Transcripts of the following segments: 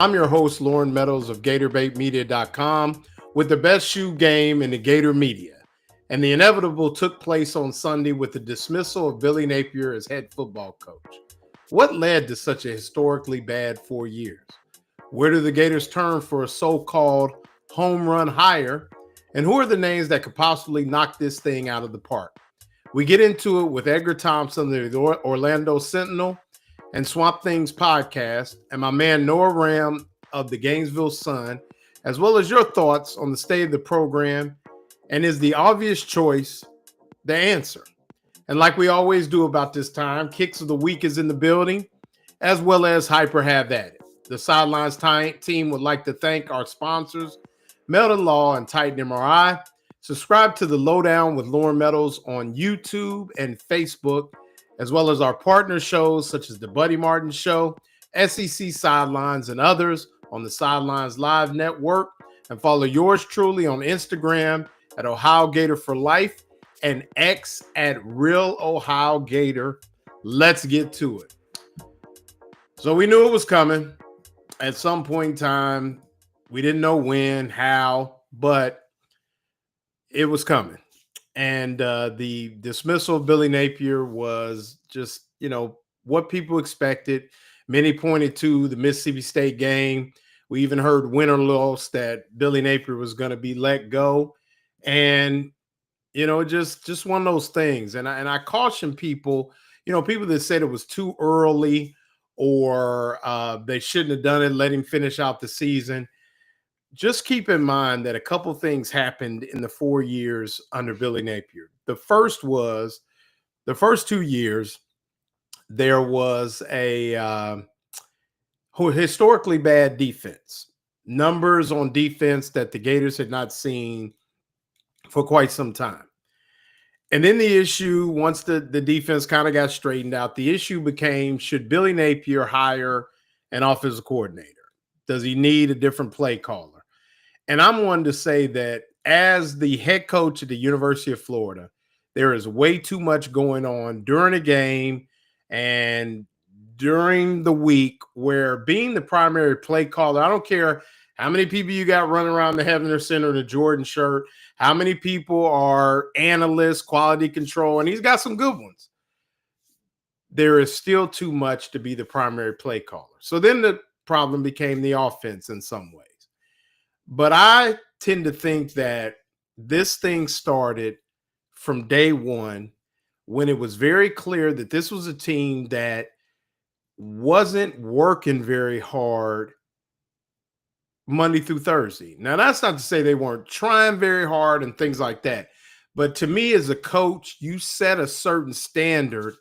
I'm your host, Loren Meadows of GatorBaitMedia.com, with the best shoe game in the Gator media. And the inevitable took place on Sunday with the dismissal of Billy Napier as head football coach. What led to such a historically bad 4 years? Where do the Gators turn for a so-called home run hire? And who are the names that could possibly knock this thing out of the park? We get into it with Edgar Thompson, the Orlando Sentinel, and Swamp Things podcast, and my man Noah Ram of the Gainesville Sun, as well as your thoughts on the state of the program, and is the obvious choice the answer? And like we always do about this time, Kicks of the Week is in the building, as well as Hyper Have At It. The Sidelines team would like to thank our sponsors, Melton Law and Titan MRI. Subscribe to the Lowdown with Loren Meadows on YouTube and Facebook, as well as our partner shows such as the Buddy Martin Show, SEC Sidelines, and others on the Sidelines Live Network. And follow yours truly on Instagram at Ohio Gator for Life and X at Real Ohio Gator. Let's get to it. So we knew it was coming at some point in time. We didn't know when, how, but it was coming. And the dismissal of Billy Napier was just, what people expected. Many pointed to the Mississippi State game. We even heard win or loss that Billy Napier was going to be let go. And, just one of those things. And I caution people, people that said it was too early or they shouldn't have done it, let him finish out the season. Just keep in mind that a couple things happened in the 4 years under Billy Napier. The first was the first 2 years, there was a historically bad defense. Numbers on defense that the Gators had not seen for quite some time. And then the issue, once the defense kind of got straightened out, the issue became, should Billy Napier hire an offensive coordinator? Does he need a different play caller? And I'm one to say that as the head coach at the University of Florida, there is way too much going on during a game and during the week where being the primary play caller, I don't care how many people you got running around the Heavener Center in a Jordan shirt, how many people are analysts, quality control, and he's got some good ones. There is still too much to be the primary play caller. So then the problem became the offense in some ways. But I tend to think that this thing started from day one when it was very clear that this was a team that wasn't working very hard Monday through Thursday. Now, that's not to say they weren't trying very hard and things like that. But to me, as a coach, you set a certain standard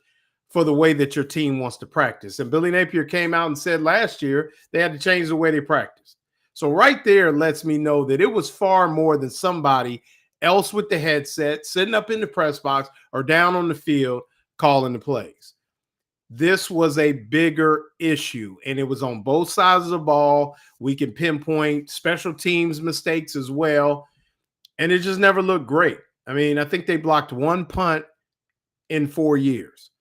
for the way that your team wants to practice. And Billy Napier came out and said last year they had to change the way they practice. So right there lets me know that it was far more than somebody else with the headset sitting up in the press box or down on the field calling the plays. This was a bigger issue, and it was on both sides of the ball. We can pinpoint special teams mistakes as well, and it just never looked great. I mean, I think they blocked one punt in 4 years.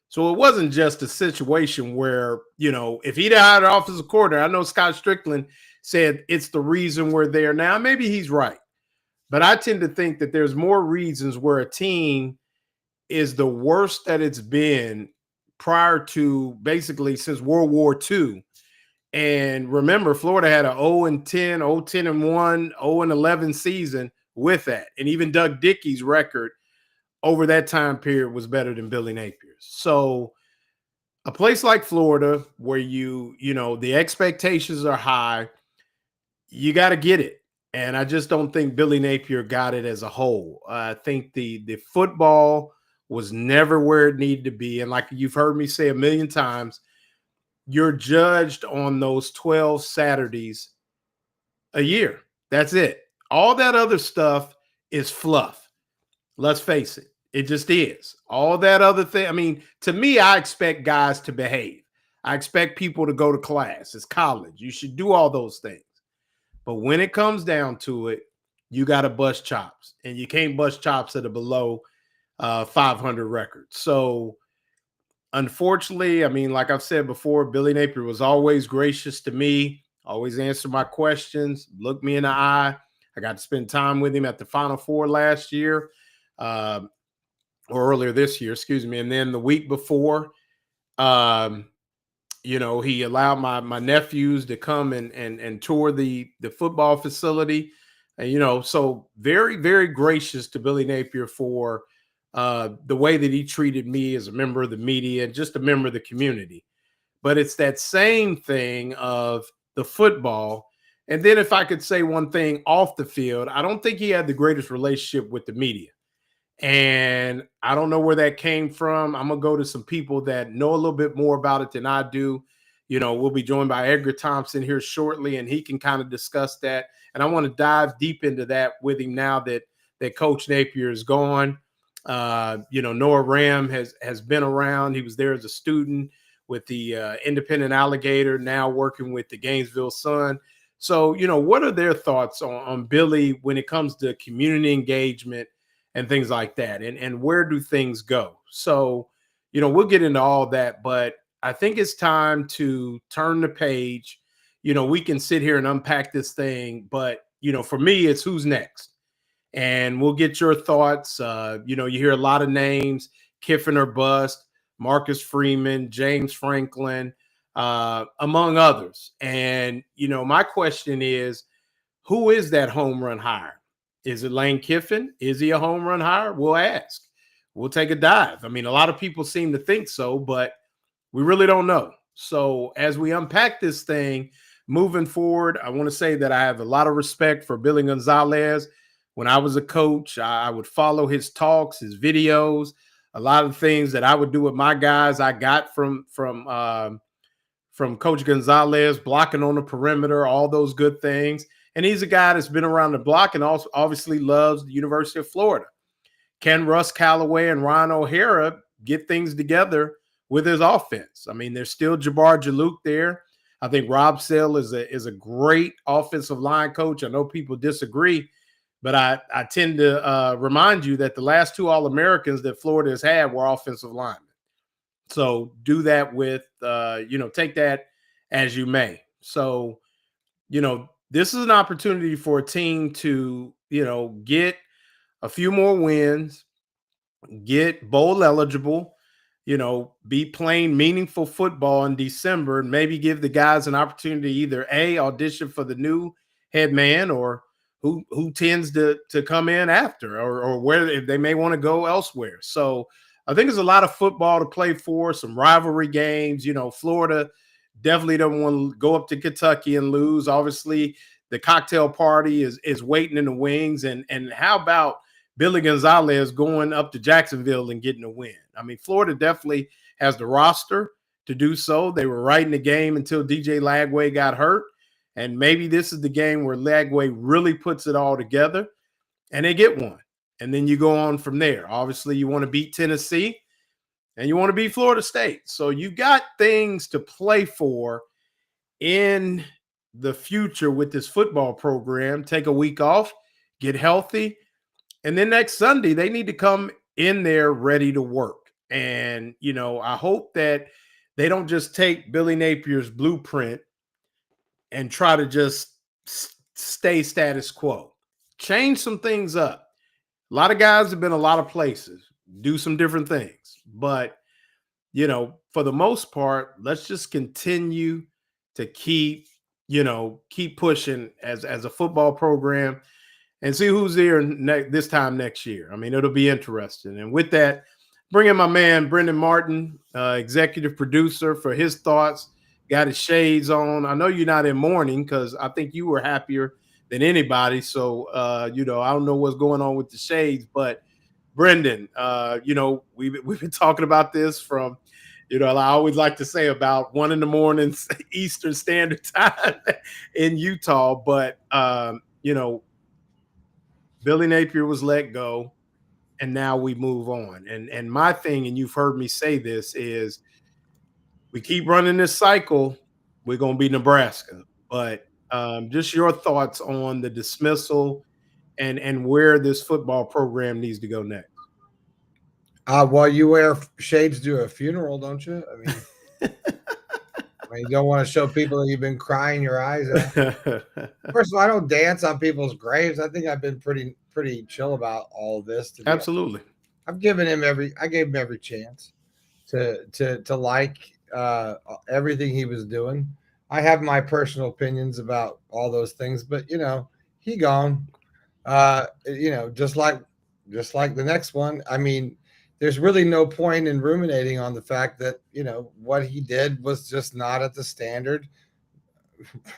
So it wasn't just a situation where, if he'd had an offensive coordinator, I know Scott Strickland said it's the reason we're there now. Maybe he's right. But I tend to think that there's more reasons where a team is the worst that it's been prior to basically since World War II. And remember, Florida had an 0-10, 0-10-1, 0-11 season with that. And even Doug Dickey's record over that time period was better than Billy Napier's. So a place like Florida where the expectations are high, you got to get it. And I just don't think Billy Napier got it as a whole. I think the football was never where it needed to be. And like you've heard me say a million times, you're judged on those 12 Saturdays a year. That's it. All that other stuff is fluff. Let's face it. It just is. All that other thing. I mean, to me, I expect guys to behave. I expect people to go to class. It's college. You should do all those things. But when it comes down to it, you got to bust chops. And you can't bust chops at a below 500 record. So, unfortunately, I mean, like I've said before, Billy Napier was always gracious to me, always answer my questions, look me in the eye. I got to spend time with him at the Final Four last year, uh, or earlier this year, excuse me. And then the week before, um, he allowed my nephews to come and tour the football facility. And, so very, very gracious to Billy Napier for the way that he treated me as a member of the media and just a member of the community. But it's that same thing of the football. And then if I could say one thing off the field, I don't think he had the greatest relationship with the media. And I don't know where that came from. I'm going to go to some people that know a little bit more about it than I do. We'll be joined by Edgar Thompson here shortly, and he can kind of discuss that. And I want to dive deep into that with him now that Coach Napier is gone. Noah Ram has been around. He was there as a student with the Independent Alligator, now working with the Gainesville Sun. So, what are their thoughts on Billy when it comes to community engagement and things like that? And where do things go? So, we'll get into all that, but I think it's time to turn the page. We can sit here and unpack this thing, but, for me, it's who's next. And we'll get your thoughts. You hear a lot of names, Kiffin or bust, Marcus Freeman, James Franklin, among others. And, my question is, who is that home run hire? Is it Lane Kiffin? Is he a home run hire? We'll ask. We'll take a dive. I mean, a lot of people seem to think so, but we really don't know. So as we unpack this thing moving forward, I want to say that I have a lot of respect for Billy Gonzalez. When I was a coach, I would follow his talks, his videos, a lot of things that I would do with my guys. I got from Coach Gonzalez, blocking on the perimeter, all those good things. And he's a guy that's been around the block and also obviously loves the University of Florida. Can Russ Callaway and Ryan O'Hara get things together with his offense? I mean, there's still Jabbar Jalouk there. I think Rob Sell is a great offensive line coach. I know people disagree, but I tend to remind you that the last two All-Americans that Florida has had were offensive linemen. So do that with, take that as you may. So, this is an opportunity for a team to, get a few more wins, get bowl eligible, be playing meaningful football in December, and maybe give the guys an opportunity to either A, audition for the new head man, or who tends to come in after, or where they may want to go elsewhere. So I think there's a lot of football to play for, some rivalry games. Florida definitely don't want to go up to Kentucky and lose. Obviously, the cocktail party is waiting in the wings. And how about Billy Gonzalez going up to Jacksonville and getting a win? I mean, Florida definitely has the roster to do so. They were right in the game until DJ Lagway got hurt. And maybe this is the game where Lagway really puts it all together and they get one. And then you go on from there. Obviously, you want to beat Tennessee and you want to beat Florida State. So you've got things to play for in the future with this football program. Take a week off, get healthy. And then next Sunday, they need to come in there ready to work. And, I hope that they don't just take Billy Napier's blueprint and try to just stay status quo. Change some things up. A lot of guys have been a lot of places, do some different things. But, for the most part, let's just continue to keep pushing as a football program and see who's there this time next year. I mean, it'll be interesting. And with that, bring in my man, Brenden Martin, executive producer, for his thoughts. Got his shades on. I know you're not in mourning because I think you were happier than anybody. So, I don't know what's going on with the shades, but Brenden, we've been talking about this from, I always like to say about 1 a.m. Eastern Standard Time in Utah. But, Billy Napier was let go and now we move on. And my thing, and you've heard me say this, is we keep running this cycle, we're going to be Nebraska. But just your thoughts on the dismissal and where this football program needs to go next. Well, you wear shades to a funeral, don't you? I You don't want to show people that you've been crying your eyes out. First of all, I don't dance on people's graves. I think I've been pretty chill about all of this. Absolutely. I've given him I gave him every chance to like everything he was doing. I have my personal opinions about all those things, but he gone. Just like the next one. I mean, there's really no point in ruminating on the fact that what he did was just not at the standard.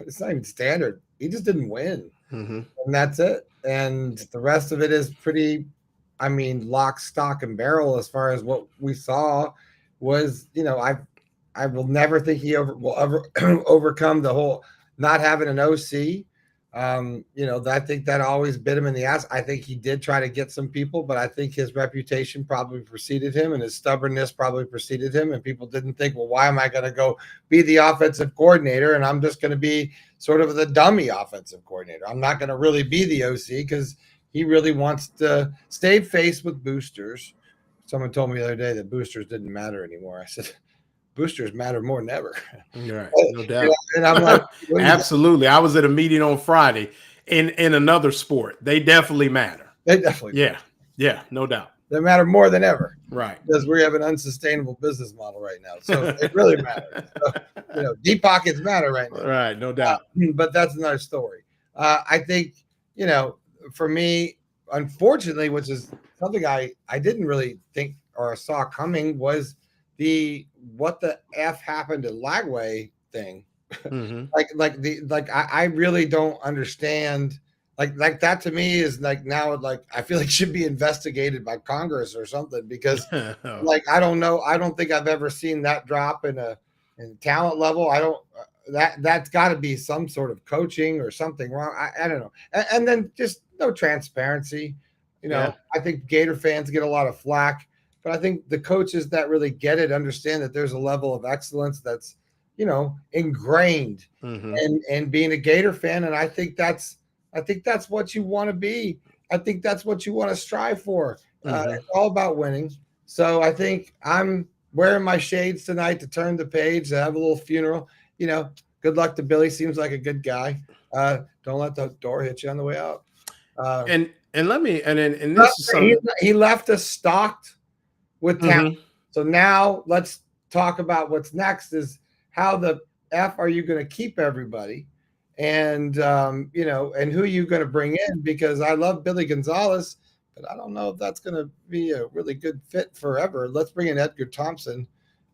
It's not even standard. He just didn't win, and that's it. And the rest of it is pretty. I mean, lock, stock, and barrel as far as what we saw was. I will never think he will ever overcome the whole not having an OC. I think that always bit him in the ass. I think he did try to get some people, but I think his reputation probably preceded him and his stubbornness probably preceded him. And people didn't think, well, why am I going to go be the offensive coordinator? And I'm just going to be sort of the dummy offensive coordinator. I'm not going to really be the OC because he really wants to stay faced with boosters. Someone told me the other day that boosters didn't matter anymore. I said, boosters matter more than ever. Right, no doubt. And I'm like, absolutely. I was at a meeting on Friday in another sport. They definitely matter. They definitely matter. Yeah, no doubt. They matter more than ever. Right. Because we have an unsustainable business model right now. So it really matters. So, deep pockets matter right now. Right, no doubt. But that's another story. I think, for me, unfortunately, which is something I didn't really think or saw coming, was what the F happened to Lagway thing. I really don't understand. Like that to me is now I feel like should be investigated by Congress or something, because I don't know. I don't think I've ever seen that drop in talent level. I don't. That's got to be some sort of coaching or something wrong. I don't know. And then just no transparency. I think Gator fans get a lot of flack. But I think the coaches that really get it understand that there's a level of excellence that's, ingrained and being a Gator fan. And I think that's what you want to be. I think that's what you want to strive for. It's all about winning. So I think I'm wearing my shades tonight to turn the page, to have a little funeral. Good luck to Billy. Seems like a good guy. Don't let the door hit you on the way out. And this is something he left us stocked with talent. So now let's talk about what's next is how the F are you going to keep everybody, and and who are you going to bring in? Because I love Billy Gonzalez, but I don't know if that's going to be a really good fit forever. Let's bring in Edgar Thompson,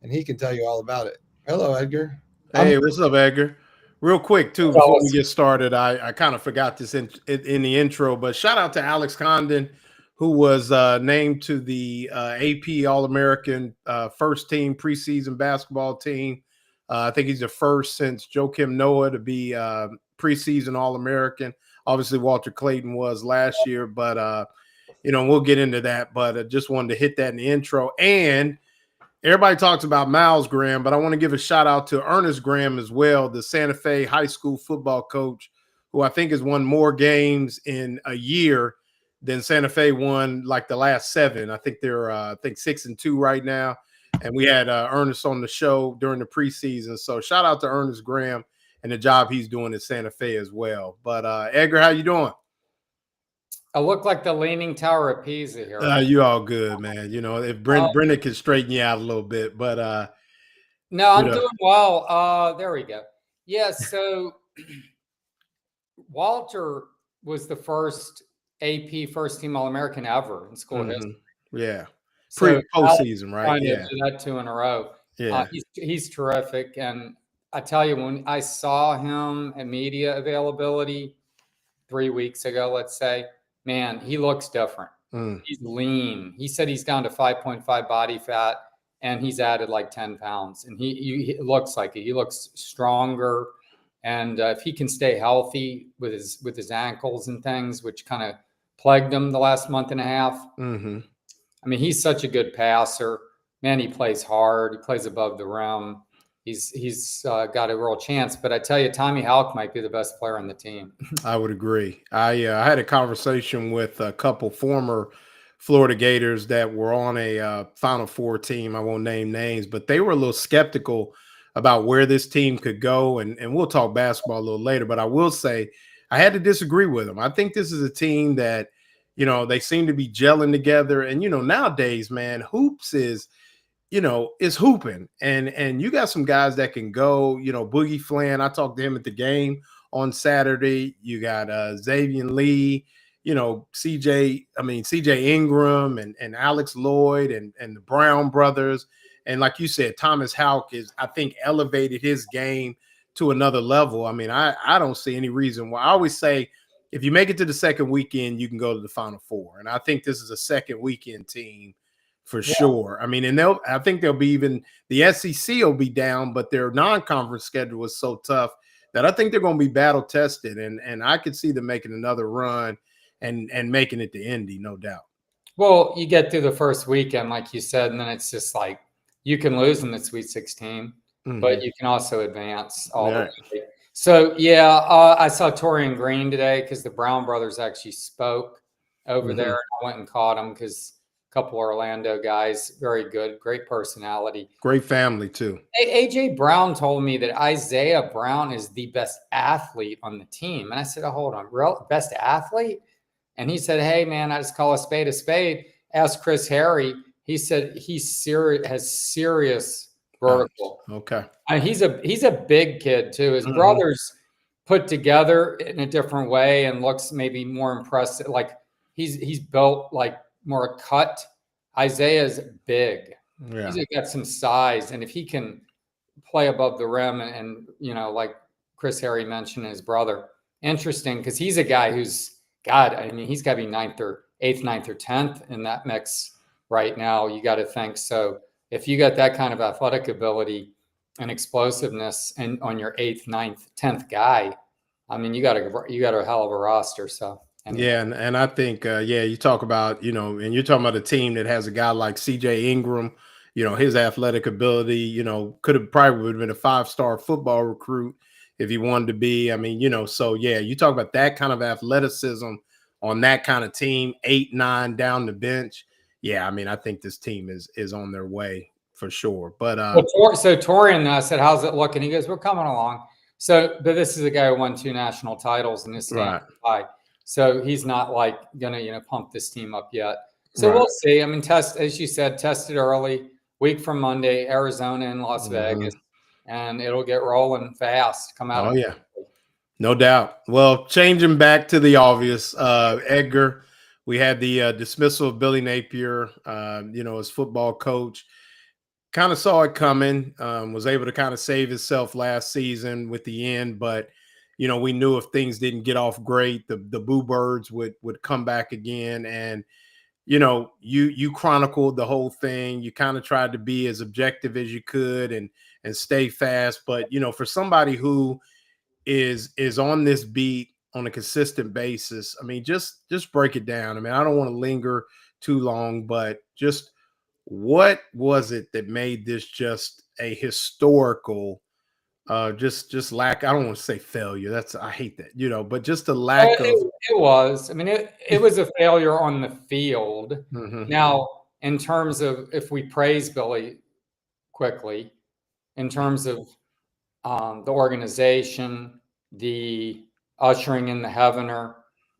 and he can tell you all about it. Hello, Edgar. Hey, what's up, Edgar? Real quick, too, before we get started, I kind of forgot this in the intro, but shout out to Alex Condon, who was named to the AP All-American first team preseason basketball team. I think he's the first since Joakim Noah to be preseason All-American. Obviously, Walter Clayton was last year, but, we'll get into that. But I just wanted to hit that in the intro. And everybody talks about Miles Graham, but I want to give a shout-out to Ernest Graham as well, the Santa Fe high school football coach, who I think has won more games in a year than Santa Fe won like the last 7. I think they're 6-2 right now. And we had Ernest on the show during the preseason. So shout out to Ernest Graham and the job he's doing at Santa Fe as well. But Edgar, how you doing? I look like the Leaning Tower of Pisa here. You all good, man. If Brenden can straighten you out a little bit, but no, I'm doing well. There we go. Yeah, so Walter was the first AP first team All-American ever in school history. Yeah. So Postseason, right? Yeah. That 2 in a row. Yeah. He's terrific. And I tell you, when I saw him at media availability 3 weeks ago, let's say, man, he looks different. He's lean. He said he's down to 5.5 body fat, and he's added like 10 pounds. And he looks like it. He looks stronger. And if he can stay healthy with his ankles and things, which kind of plagued him the last month and a half. I mean, he's such a good passer. Man, he plays hard. He plays above the rim. He's got a real chance. But I tell you, Tommy Houck might be the best player on the team. I would agree. I had a conversation with a couple former Florida Gators that were on a Final Four team. I won't name names, but they were a little skeptical about where this team could go, and we'll talk basketball a little later. But I will say I had to disagree with him. I think this is a team that, you know, they seem to be gelling together. And, you know, nowadays, man, hoops is, you know, is hooping. And you got some guys that can go, you know, Boogie Flynn. I talked to him at the game on Saturday. You got Xavier Lee, you know, CJ Ingram and Alex Lloyd and the Brown brothers. And like you said, Thomas Houck is, I think, elevated his game to another level. I mean, I don't see any reason why. I always say, if you make it to the second weekend, you can go to the Final Four. And I think this is a second weekend team for sure. I mean, and I think they'll be even, the SEC will be down, but their non-conference schedule is so tough that I think they're going to be battle tested. And I could see them making another run and making it to Indy, no doubt. Well, you get through the first weekend, like you said, and then it's just like, you can lose in the Sweet 16, but you can also advance all the way. So, yeah, I saw Torian Green today because the Brown brothers actually spoke over there. I went and caught them because a couple Orlando guys, very good, great personality. Great family, too. A.J. Brown told me that Isaiah Brown is the best athlete on the team. And I said, oh, hold on, best athlete? And he said, hey, man, I just call a spade a spade. Ask Chris Harry. He said has serious vertical. Okay. And he's a big kid too. His brother's put together in a different way and looks maybe more impressive. Like he's built like more cut. Isaiah's big. Yeah. He's got some size, and if he can play above the rim and you know, like Chris Harry mentioned, his brother, interesting because he's a guy who's he's got to be 8th, 9th, or 10th in that mix. Right now, you got to think. So if you got that kind of athletic ability and explosiveness and on your 8th, 9th, 10th guy, I mean, you got a hell of a roster. So anyway. Yeah, and I think you talk about, you know, and you're talking about a team that has a guy like CJ Ingram, you know, his athletic ability, you know, would have been a 5-star football recruit if he wanted to be. I mean, you know, so yeah, you talk about that kind of athleticism on that kind of team, 8, 9 down the bench. Yeah, I mean, I think this team is on their way for sure. But so Torian, I said, "How's it looking?" He goes, "We're coming along." So, but this is a guy who won 2 national titles in this high. So he's not like gonna pump this team up yet. So we'll see. I mean, as you said, tested early. Week from Monday, Arizona and Las Vegas, and it'll get rolling fast. Come out. Oh yeah, no doubt. Well, changing back to the obvious, Edgar. We had the dismissal of Billy Napier, you know, as football coach. Kind of saw it coming, was able to kind of save himself last season with the end. But, you know, we knew if things didn't get off great, the Boo Birds would come back again. And, you know, you chronicled the whole thing. You kind of tried to be as objective as you could and stay fast. But, you know, for somebody who is on this beat on a consistent basis, I mean, just break it down. I mean, I don't want to linger too long, but just what was it that made this just a historical, just lack? I don't want to say failure. I hate that, you know, but just a lack of. It was. I mean, it was a failure on the field. Now, in terms of if we praise Billy quickly, in terms of the organization, the ushering in the Heavener,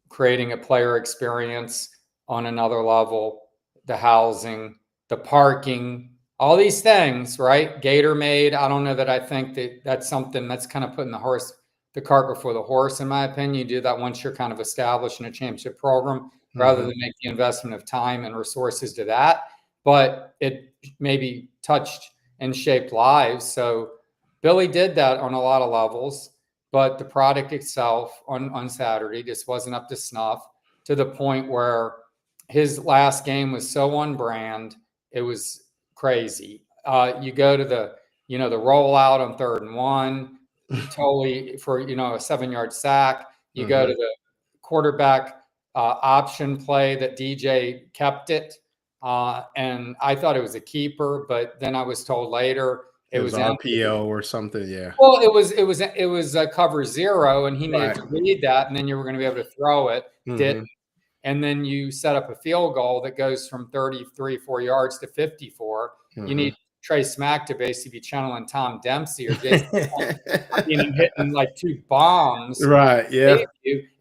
creating a player experience on another level, the housing, the parking, all these things, right? Gator made. I don't know that I think that's something that's kind of putting the cart before the horse, in my opinion. You do that once you're kind of established in a championship program, rather than make the investment of time and resources to that. But it maybe touched and shaped lives. So Billy did that on a lot of levels. But the product itself on Saturday just wasn't up to snuff, to the point where his last game was so on brand, it was crazy. You go to the rollout on 3rd and 1, totally for a 7-yard sack. You go to the quarterback option play that DJ kept it, and I thought it was a keeper, but then I was told later. It was RPO or something, yeah. Well, it was a cover 0, and he needed to read that, and then you were going to be able to throw it. Didn't, and then you set up a field goal that goes from 33, 4 yards to 54. You need Trey Smack to basically be channeling Tom Dempsey or Jason, hitting like 2 bombs. Right. Yeah.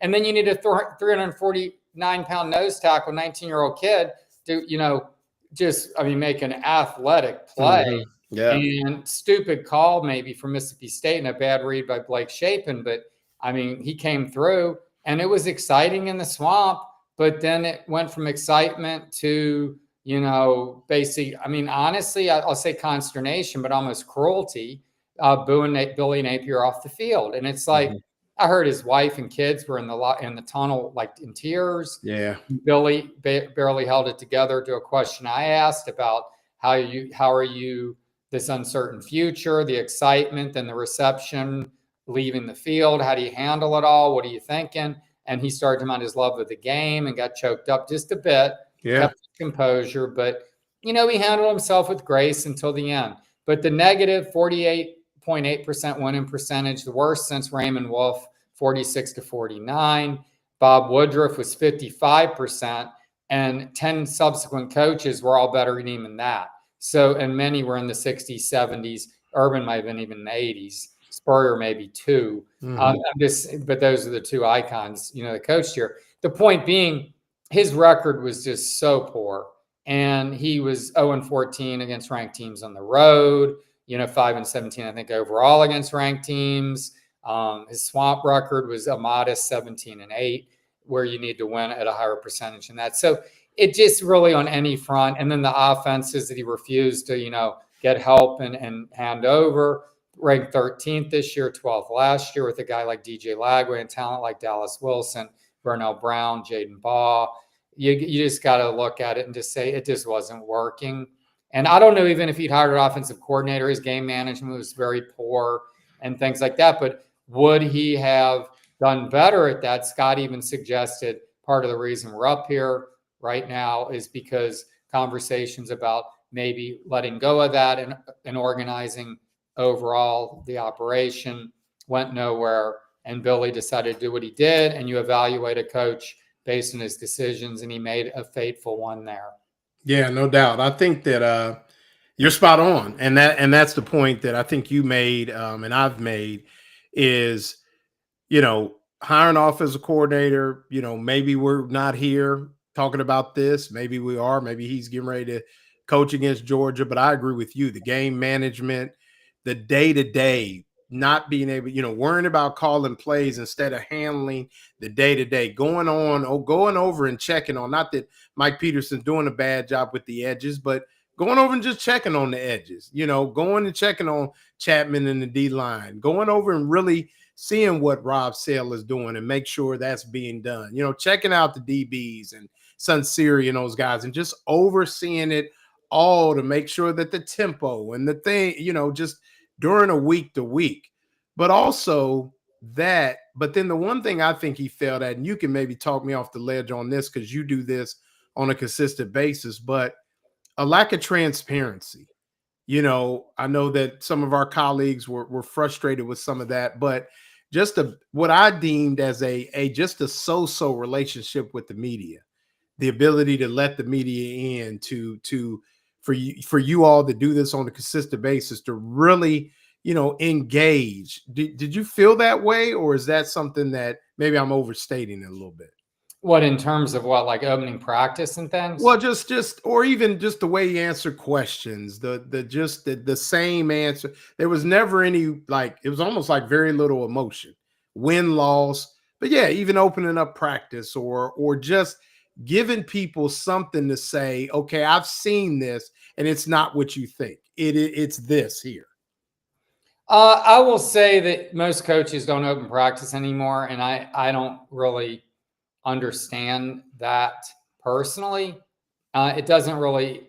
And then you need a 349-pound nose tackle, 19-year-old kid to, make an athletic play. Mm-hmm. Yeah. And stupid call maybe from Mississippi State and a bad read by Blake Shapen. But he came through and it was exciting in the Swamp, but then it went from excitement to, basically, honestly, I'll say consternation, but almost cruelty, booing Billy Napier off the field. And it's like, I heard his wife and kids were in the tunnel, like in tears. Yeah. Billy barely held it together to a question I asked about how are you this uncertain future, the excitement and the reception leaving the field. How do you handle it all? What are you thinking? And he started to on his love of the game and got choked up just a bit. Yeah. Kept his composure, but he handled himself with grace until the end. But the negative 48.8% winning percentage, the worst since Raymond Wolf, 46-49. Bob Woodruff was 55%, and 10 subsequent coaches were all better than even that. So, and many were in the 60s, 70s. Urban might have been even in the 80s. Spurrier maybe 2. But those are the 2 icons, that coached here. The point being, his record was just so poor, and he was 0-14 against ranked teams on the road. 5-17, I think, overall against ranked teams. His Swamp record was a modest 17-8, where you need to win at a higher percentage than that. So it just really on any front. And then the offenses that he refused to, get help and hand over, ranked 13th this year, 12th last year, with a guy like DJ Lagway and talent like Dallas Wilson, Vernell Brown, Jaden Baugh. You just got to look at it and just say it just wasn't working. And I don't know even if he'd hired an offensive coordinator, his game management was very poor and things like that. But would he have done better at that? Scott even suggested part of the reason we're up here right now is because conversations about maybe letting go of that and organizing overall the operation went nowhere. And Billy decided to do what he did, and you evaluate a coach based on his decisions, and he made a fateful one there. Yeah, no doubt. I think that you're spot on, and that's the point that I think you made and I've made is, hiring offensive coordinator. Maybe we're not here talking about this. Maybe we are. Maybe he's getting ready to coach against Georgia. But I agree with you. The game management, the day-to-day, not being able, worrying about calling plays instead of handling the day-to-day, going over and checking on, not that Mike Peterson's doing a bad job with the edges, but going over and just checking on the edges, going and checking on Chapman and the D-line, going over and really seeing what Rob Sale is doing and make sure that's being done, checking out the DBs and Sunseri and those guys and just overseeing it all to make sure that the tempo and the thing, just during a week to week, but also that. But then the one thing I think he failed at, and you can maybe talk me off the ledge on this because you do this on a consistent basis, but a lack of transparency. I know that some of our colleagues were frustrated with some of that, but just what I deemed as just a so-so relationship with the media, the ability to let the media in for you all to do this on a consistent basis, to really, engage. Did you feel that way, or is that something that maybe I'm overstating it a little bit? What, in terms of what, like opening practice and things? Well, just or even just the way you answer questions, the same answer. There was never any, it was almost like very little emotion, win, loss. But yeah, even opening up practice or just giving people something to say, okay, I've seen this and it's not what you think. It's this here. I will say that most coaches don't open practice anymore, and I don't really understand that personally. I'm not going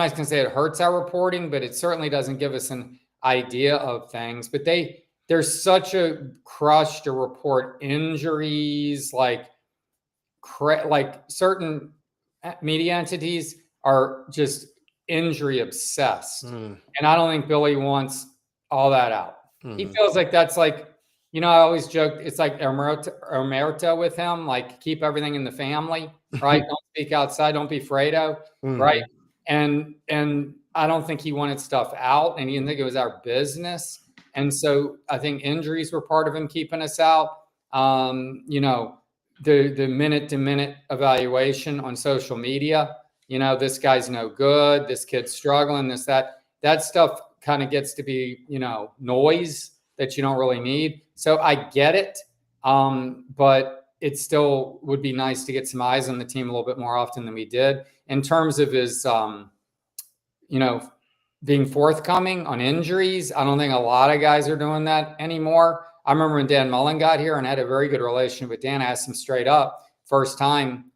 to say it hurts our reporting, but it certainly doesn't give us an idea of things. But there's such a crush to report injuries, like certain media entities are just injury obsessed. And I don't think Billy wants all that out. He feels like that's like, I always joke, it's like omerta with him, like keep everything in the family, right? Don't speak outside, don't be Fredo, right? And I don't think he wanted stuff out, and he didn't think it was our business. And so I think injuries were part of him keeping us out. You know, the minute to minute evaluation on social media, you know, this guy's no good, this kid's struggling, that stuff kind of gets to be, you know, noise that you don't really need. So I get it. But it still would be nice to get some eyes on the team a little bit more often than we did. In terms of his, you know, being forthcoming on injuries, I don't think a lot of guys are doing that anymore. I remember when Dan Mullen got here and had a very good relationship with Dan. I asked him straight up, first time,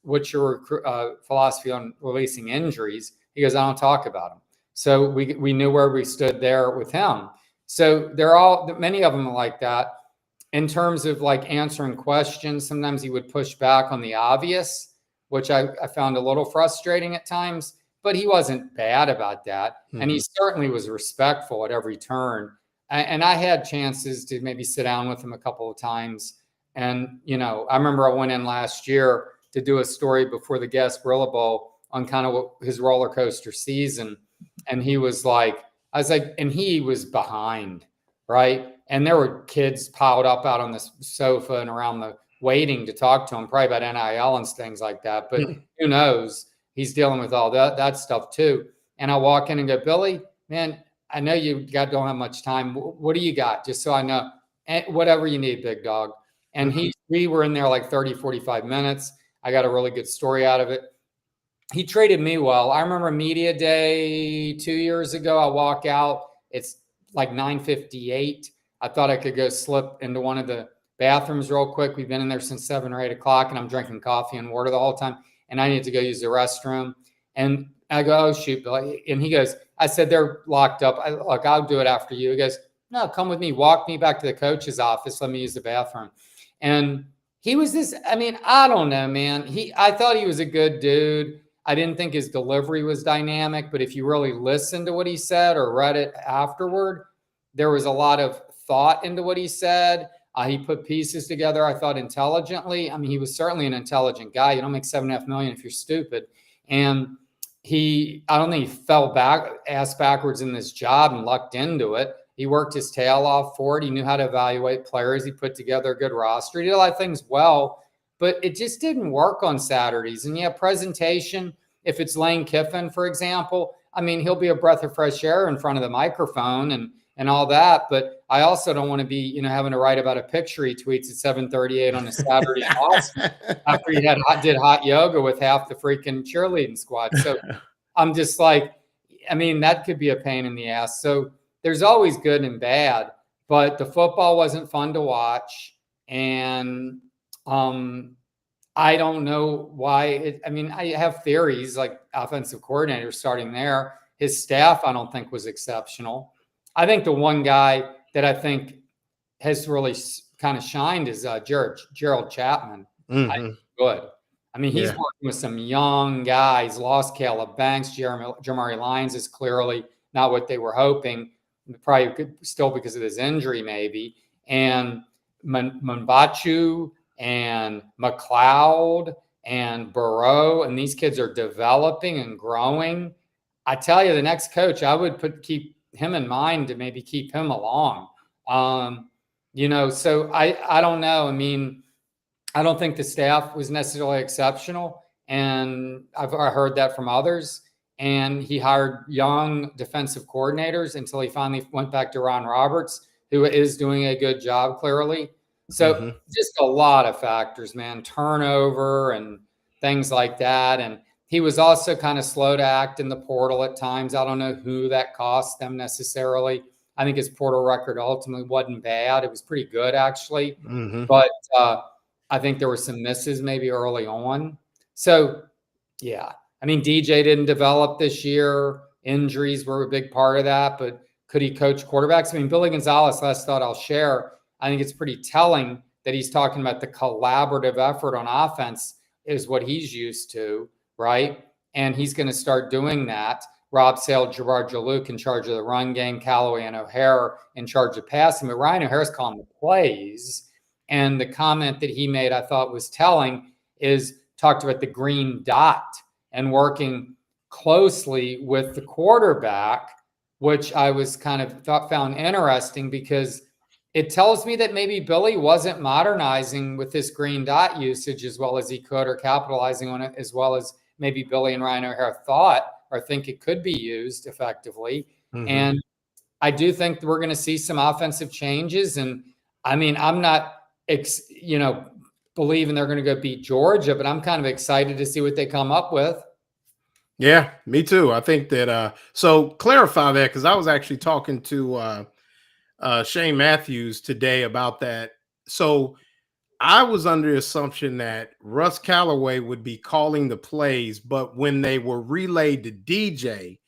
what's your philosophy on releasing injuries? He goes, I don't talk about them. So we knew where we stood there with him. So many of them are like that. In terms of like answering questions, sometimes he would push back on the obvious, which I found a little frustrating at times, but he wasn't bad about that. Mm-hmm. And he certainly was respectful at every turn. And I had chances to maybe sit down with him a couple of times. And, you know, I remember I went in last year to do a story before the Gasparilla Bowl on kind of what his roller coaster season. And he was like, I was like, and he was behind, right? And there were kids piled up out on the sofa and around the waiting to talk to him, probably about NIL and things like that. But who knows? He's dealing with all that stuff too. And I walk in and go, Billy, man, I know you don't have much time. What do you got? Just so I know. Whatever you need, big dog. And we were in there like 30, 45 minutes. I got a really good story out of it. He treated me well. I remember media day 2 years ago. I walk out. It's like 9:58. I thought I could go slip into one of the bathrooms real quick. We've been in there since 7 or 8 o'clock, and I'm drinking coffee and water the whole time. And I need to go use the restroom. And I go, oh, shoot, Billy. And he goes, I said, they're locked up. Look, I'll do it after you. He goes, no, come with me. Walk me back to the coach's office. Let me use the bathroom. And he was this, I mean, I don't know, man. I thought he was a good dude. I didn't think his delivery was dynamic, but if you really listened to what he said or read it afterward, there was a lot of thought into what he said. He put pieces together, I thought, intelligently. I mean, he was certainly an intelligent guy. You don't make $7.5 million if you're stupid. And I don't think he fell ass backwards in this job and lucked into it. He worked his tail off for it. He knew how to evaluate players. He put together a good roster. He did a lot of things well, but it just didn't work on Saturdays. And yeah, presentation, if it's Lane Kiffin, for example, I mean, he'll be a breath of fresh air in front of the microphone and all that. But I also don't want to be, you know, having to write about a picture he tweets at 7:38 on a Saturday after he did hot yoga with half the freaking cheerleading squad. So I'm just like, I mean, that could be a pain in the ass. So there's always good and bad, but the football wasn't fun to watch. And I don't know why. I mean, I have theories like offensive coordinator starting there. His staff, I don't think, was exceptional. I think the one guy that I think has really kind of shined is Gerald Chapman. Mm-hmm. Good. I mean, he's working with some young guys. Lost Caleb Banks. Jamari Lyons is clearly not what they were hoping. Probably still because of his injury, maybe. And Mbachu and McLeod and Burrow, and these kids are developing and growing. I tell you, the next coach, I would keep him in mind to maybe keep him along. You know, so I don't know. I mean, I don't think the staff was necessarily exceptional, and I heard that from others. And he hired young defensive coordinators until he finally went back to Ron Roberts, who is doing a good job, clearly. So just a lot of factors, man, turnover and things like that. And he was also kind of slow to act in the portal at times. I don't know who that cost them necessarily. I think his portal record ultimately wasn't bad. It was pretty good, actually. But I think there were some misses maybe early on. So, yeah. I mean, DJ didn't develop this year. Injuries were a big part of that. But could he coach quarterbacks? I mean, Billy Gonzalez, last thought I'll share, I think it's pretty telling that he's talking about the collaborative effort on offense is what he's used to, right? And he's going to start doing that. Rob Sale, Gerard Jalouk in charge of the run game, Callaway and O'Hare in charge of passing. But Ryan O'Hare's calling the plays. And the comment that he made, I thought was telling, is talked about the green dot and working closely with the quarterback, which I was kind of found interesting because it tells me that maybe Billy wasn't modernizing with this green dot usage as well as he could, or capitalizing on it as well as maybe Billy and Ryan O'Hara thought or think it could be used effectively. Mm-hmm. And I do think we're going to see some offensive changes. And I mean, I'm not, believing they're going to go beat Georgia, but I'm kind of excited to see what they come up with. Yeah, me too. I think that, so clarify that, because I was actually talking to Shane Matthews today about that. So I was under the assumption that Russ Callaway would be calling the plays, but when they were relayed to DJ,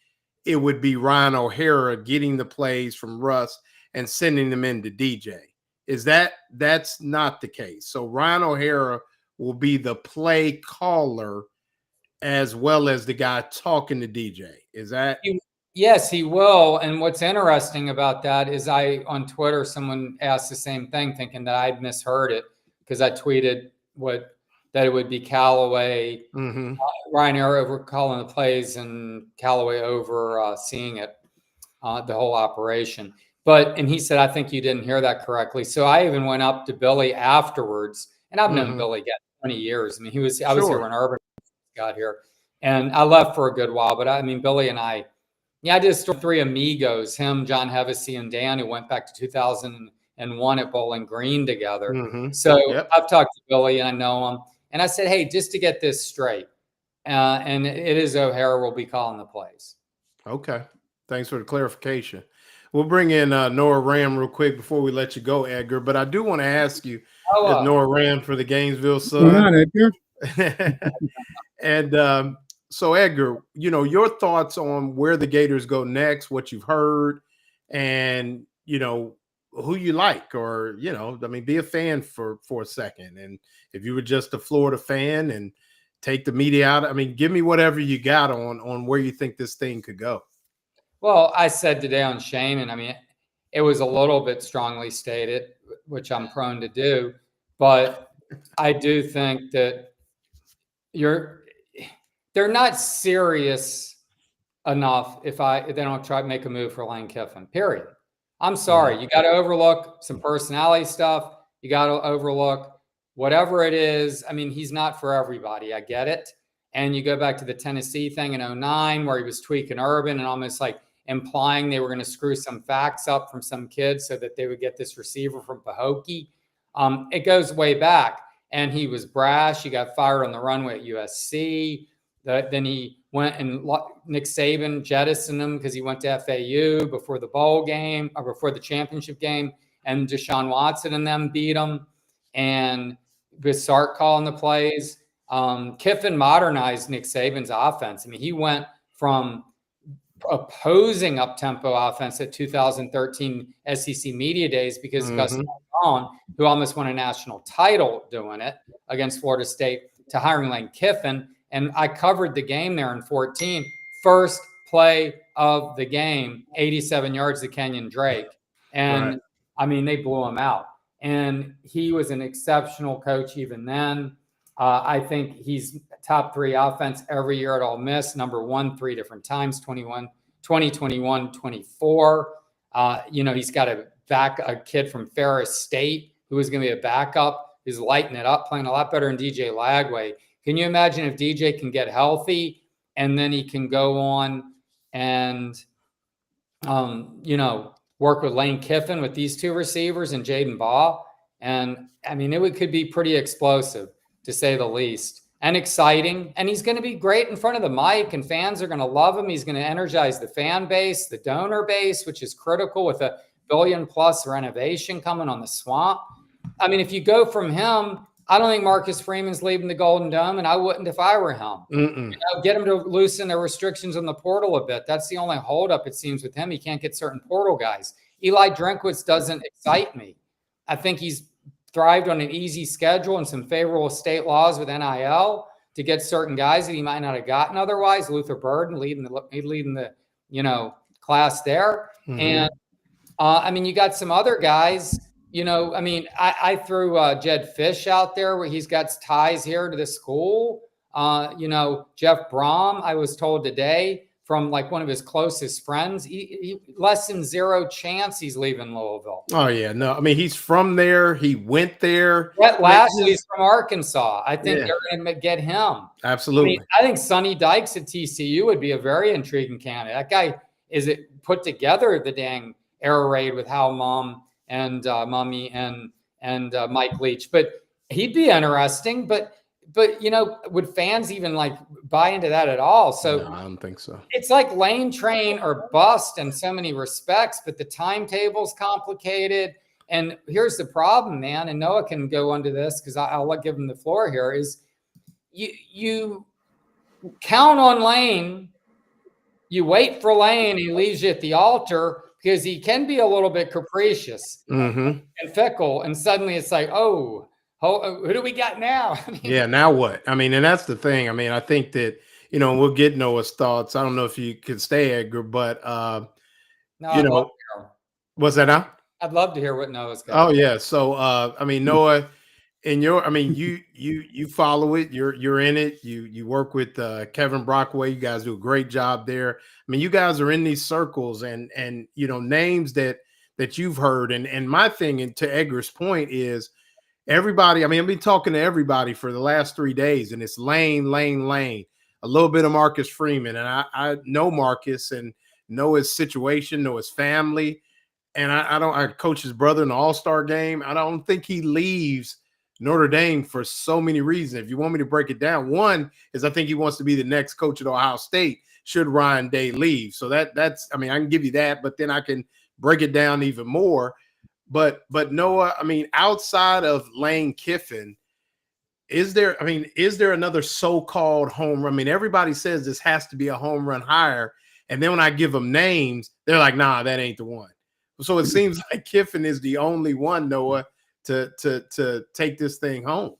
it would be Ryan O'Hara getting the plays from Russ and sending them in to DJ. That's not the case. So Ryan O'Hara will be the play caller as well as the guy talking to DJ. Is that? Yes, he will. And what's interesting about that is on Twitter, someone asked the same thing, thinking that I'd misheard it because I tweeted that it would be Callaway, Ryan O'Hara over calling the plays and Callaway over seeing it, the whole operation. And he said, I think you didn't hear that correctly. So I even went up to Billy afterwards, and I've known Billy 20 years. I mean, I was here when Urban got here, and I left for a good while. But I mean, Billy and I did three amigos, him, John Hevesy, and Dan, who went back to 2001 at Bowling Green together. So I've talked to Billy and I know him. And I said, hey, just to get this straight, and it is O'Hara will be calling the plays. Okay. Thanks for the clarification. We'll bring in Nora Ram real quick before we let you go, Edgar. But I do want to ask you, as Nora Ram for the Gainesville Sun. Come on, Edgar. And so, Edgar, your thoughts on where the Gators go next, what you've heard, and, who you like, or, be a fan for a second. And if you were just a Florida fan and take the media out, give me whatever you got on where you think this thing could go. Well, I said today on Shane, and it was a little bit strongly stated, which I'm prone to do, but I do think that they're not serious enough if they don't try to make a move for Lane Kiffin, period. I'm sorry. You got to overlook some personality stuff. You got to overlook whatever it is. He's not for everybody. I get it. And you go back to the Tennessee thing in 2009 where he was tweaking Urban and almost like implying they were going to screw some facts up from some kids so that they would get this receiver from Pahokee. It goes way back. And he was brash. He got fired on the runway at USC. Then he went and Nick Saban jettisoned him because he went to FAU before the bowl game or before the championship game. And Deshaun Watson and them beat him. And Sark calling the plays. Kiffin modernized Nick Saban's offense. He went from opposing up-tempo offense at 2013 SEC Media Days because Gus Malzahn, who almost won a national title doing it against Florida State, to hiring Lane Kiffin. And I covered the game there in 14. First play of the game, 87 yards to Kenyon Drake. And, they blew him out. And he was an exceptional coach even then. I think he's top 3 offense every year at Ole Miss, number 1 3 different times, 2021, 24. He's got a kid from Ferris State who is going to be a backup, who's lighting it up, playing a lot better than DJ Lagway. Can you imagine if DJ can get healthy and then he can go on and, work with Lane Kiffin with these 2 receivers and Jaden Baugh? And it could be pretty explosive, to say the least, and exciting. And he's going to be great in front of the mic, and fans are going to love him. He's going to energize the fan base, the donor base, which is critical with $1 billion+ renovation coming on the Swamp. If you go from him, I don't think Marcus Freeman's leaving the Golden Dome, and I wouldn't if I were him. Get him to loosen the restrictions on the portal a bit. That's the only holdup, it seems, with him. He can't get certain portal guys. Eli Drinkwitz doesn't excite me. I think he's thrived on an easy schedule and some favorable state laws with NIL to get certain guys that he might not have gotten otherwise. Luther Burden leading the class there. And you got some other guys. I threw Jed Fish out there where he's got ties here to the school. You know, Jeff Brom, I was told today from like one of his closest friends, he less than 0 chance he's leaving Louisville. Oh yeah, no, I mean he's from there. He went there. Brett Lashley's from Arkansas. I think Yeah. they're going to get him. Absolutely. I think Sonny Dykes at TCU would be a very intriguing candidate. That guy put together the dang air raid with Hal Mum and Mummy and Mike Leach, but he'd be interesting. But you know, would fans even like buy into that at all? So no, I don't think so. It's like lane train or bust in so many respects, but the timetable's complicated. And here's the problem, man. And Noah can go into this because I'll give him the floor here. Is you count on Lane, you wait for Lane, he leaves you at the altar because he can be a little bit capricious and fickle. And suddenly it's like, oh, who do we got now? I mean, yeah, now what? I mean, and that's the thing. I mean, I think that, you know, we'll get Noah's thoughts. I don't know if you could stay, Edgar, but no, you know, what's that now? I'd love to hear what Noah's got. Oh yeah. So I mean, Noah, you follow it, you're in it, you work with Kevin Brockway, you guys do a great job there. I mean, you guys are in these circles and you know, names that you've heard. And my thing, and to Edgar's point, is everybody, I mean, I've been talking to everybody for the last 3 days, and it's Lane, a little bit of Marcus Freeman. And I know Marcus and know his situation, know his family. And I coach his brother in the All-Star game. I don't think he leaves Notre Dame for so many reasons. If you want me to break it down, one is I think he wants to be the next coach at Ohio State should Ryan Day leave. So that's, I mean, I can give you that, but then I can break it down even more. But Noah, I mean, outside of Lane Kiffin, is there another so-called home run? I mean, everybody says this has to be a home run hire. And then when I give them names, they're like, nah, that ain't the one. So it seems like Kiffin is the only one, Noah, to take this thing home.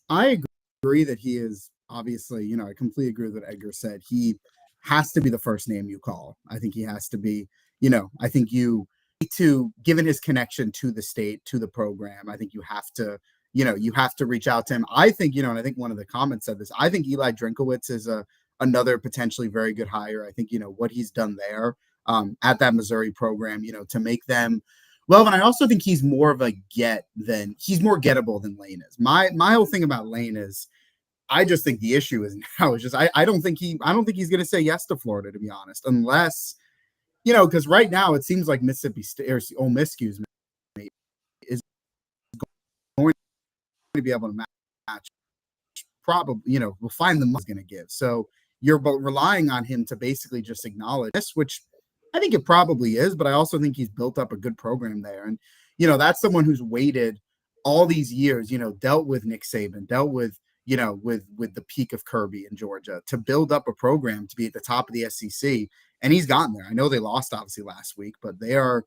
I agree that he is obviously, you know, I completely agree with what Edgar said. He has to be the first name you call. I think he has to be, you know, I think you need to, given his connection to the state, to the program, I think you have to, you know, you have to reach out to him. I think, you know, and I think one of the comments said this, I think Eli Drinkowitz is another potentially very good hire. I think, you know, what he's done there at that Missouri program, you know, to make them, well, and I also think he's more of a he's more gettable than Lane is. My whole thing about Lane is, I just think the issue is now is just I don't think he's going to say yes to Florida, to be honest, unless, you know, because right now it seems like Mississippi State or Ole Miss, excuse me, is going to be able to match. Probably, you know, we'll find the money's going to give. So you're relying on him to basically just acknowledge this, which I think it probably is, but I also think he's built up a good program there. And, you know, that's someone who's waited all these years, you know, dealt with Nick Saban, dealt with, you know, with the peak of Kirby in Georgia to build up a program to be at the top of the SEC. And he's gotten there. I know they lost obviously last week, but they are,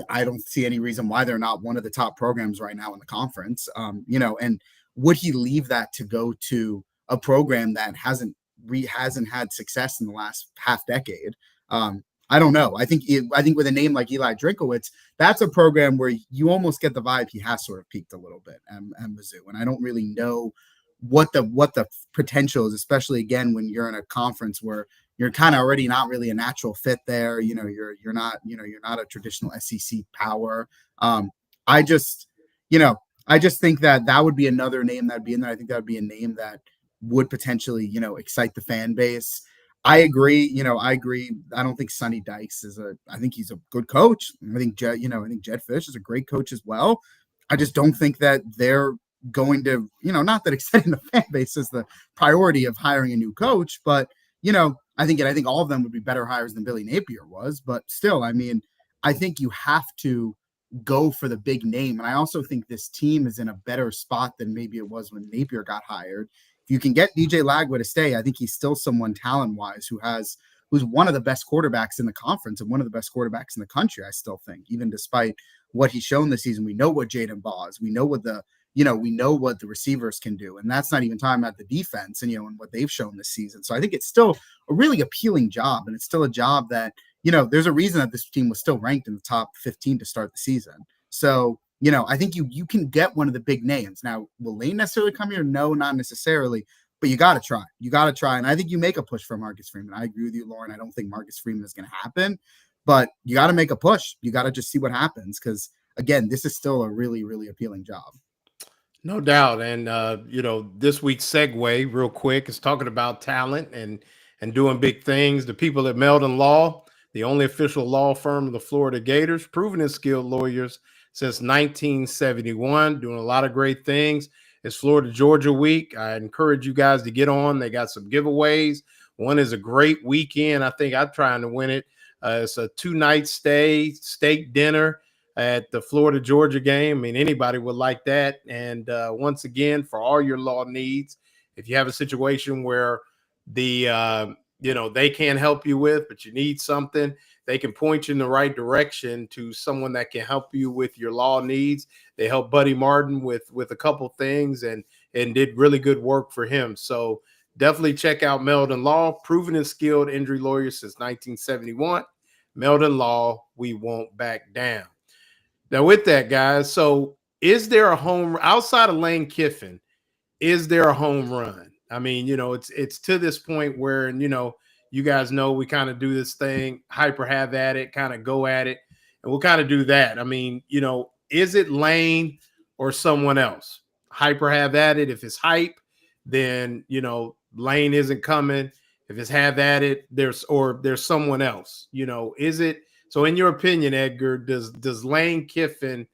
I don't see any reason why they're not one of the top programs right now in the conference. You know, and would he leave that to go to a program that hasn't had success in the last half decade? I don't know. I think with a name like Eli Drinkowitz, that's a program where you almost get the vibe he has sort of peaked a little bit at Mizzou. And I don't really know what the potential is, especially again when you're in a conference where you're kind of already not really a natural fit there. You know, you're not a traditional SEC power. I just think that would be another name that'd be in there. I think that would be a name that would potentially, you know, excite the fan base. I agree. I don't think Sonny Dykes I think he's a good coach. I think Jed Fish is a great coach as well. I just don't think that they're going to, you know, not that exciting the fan base is the priority of hiring a new coach, but, you know, I think all of them would be better hires than Billy Napier was, but still, I mean, I think you have to go for the big name. And I also think this team is in a better spot than maybe it was when Napier got hired. If you can get DJ Lagway to stay, I think he's still someone talent-wise who's one of the best quarterbacks in the conference and one of the best quarterbacks in the country, I still think, even despite what he's shown this season. We know what Jaden Baugh is. We know what the receivers can do. And that's not even talking about the defense and, you know, and what they've shown this season. So I think it's still a really appealing job. And it's still a job that, you know, there's a reason that this team was still ranked in the top 15 to start the season. So I think you can get one of the big names. Now, will Lane necessarily come here? No, not necessarily. But you got to try. You got to try. And I think you make a push for Marcus Freeman. I agree with you, Loren. I don't think Marcus Freeman is going to happen. But you got to make a push. You got to just see what happens. Because, again, this is still a really, really appealing job. No doubt. And, this week's segue real quick is talking about talent and doing big things. The people at Meldon Law, the only official law firm of the Florida Gators, proven and skilled lawyers since 1971, doing a lot of great things. It's Florida Georgia week. I encourage you guys to get on. They got some giveaways. One is a great weekend. I think I'm trying to win it. It's a 2-night stay, steak dinner at the Florida Georgia game. I mean, anybody would like that. And once again, for all your law needs, if you have a situation where they can't help you with, but you need something, they can point you in the right direction to someone that can help you with your law needs. They helped Buddy Martin with a couple things and did really good work for him. So definitely check out Meldon Law, proven and skilled injury lawyers since 1971. Meldon Law, we won't back down. Now with that, guys, so is there a home outside of Lane Kiffin? Is there a home run? I mean, it's to this point where, you guys know we kind of do this thing, hyper have at it, kind of go at it, and we'll kind of do that. I mean, is it Lane or someone else? Hyper have at it. If it's hype, then, Lane isn't coming. If it's have at it, there's someone else, is it? So in your opinion, Edgar, does Lane Kiffin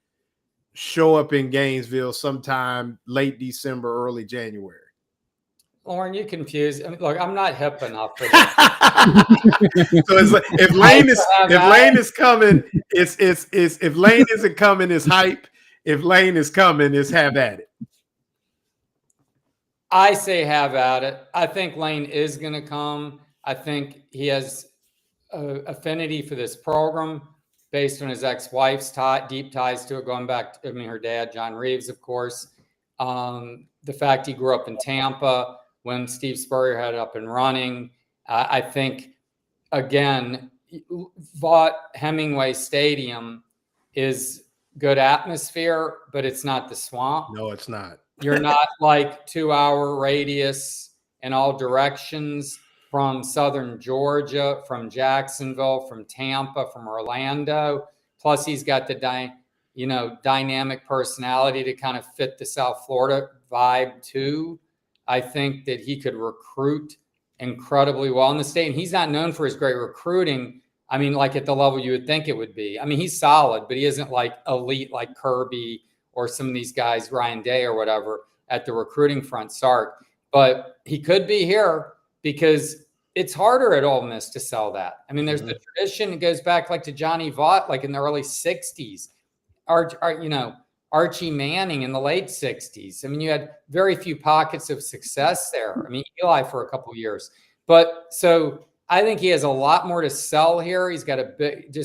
show up in Gainesville sometime late December, early January? Loren, you confused. I mean, look, I'm not hip enough for that. So it's like, if Lane is coming, if Lane isn't coming, it's hype. If Lane is coming, it's have at it. I say have at it. I think Lane is going to come. I think he has affinity for this program based on his ex-wife's deep ties to it, going back to, her dad, John Reeves, of course. The fact he grew up in Tampa when Steve Spurrier had it up and running. I think, again, Vaught Hemingway Stadium is good atmosphere, but it's not the Swamp. No, it's not. You're not like 2-hour radius in all directions from Southern Georgia, from Jacksonville, from Tampa, from Orlando. Plus, he's got the dynamic personality to kind of fit the South Florida vibe too. I think that he could recruit incredibly well in the state. And he's not known for his great recruiting. I mean, like at the level you would think it would be. I mean, he's solid, but he isn't like elite like Kirby or some of these guys, Ryan Day or whatever, at the recruiting front, Sark. But he could be here because it's harder at Ole Miss to sell that. I mean, there's the tradition. It goes back like to Johnny Vaught, like in the early 60s. Archie Manning in the late 60s. I mean, you had very few pockets of success there. I mean, Eli for a couple of years. But so I think he has a lot more to sell here. He's got a big,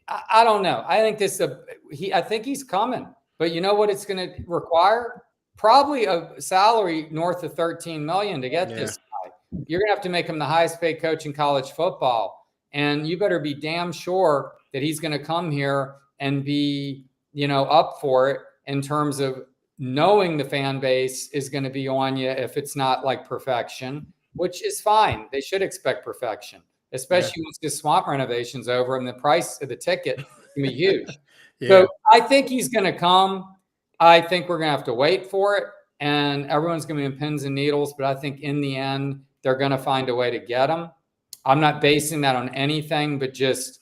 I don't know. I think I think he's coming. But you know what it's going to require? Probably a salary north of $13 million to get this guy. You're going to have to make him the highest paid coach in college football. And you better be damn sure that he's going to come here and be up for it in terms of knowing the fan base is going to be on you if it's not like perfection, which is fine. They should expect perfection, especially once the Swamp renovation's over and the price of the ticket can be huge. So I think he's going to come. I think we're going to have to wait for it, and everyone's going to be in pins and needles, but I think in the end, they're going to find a way to get him. I'm not basing that on anything, but just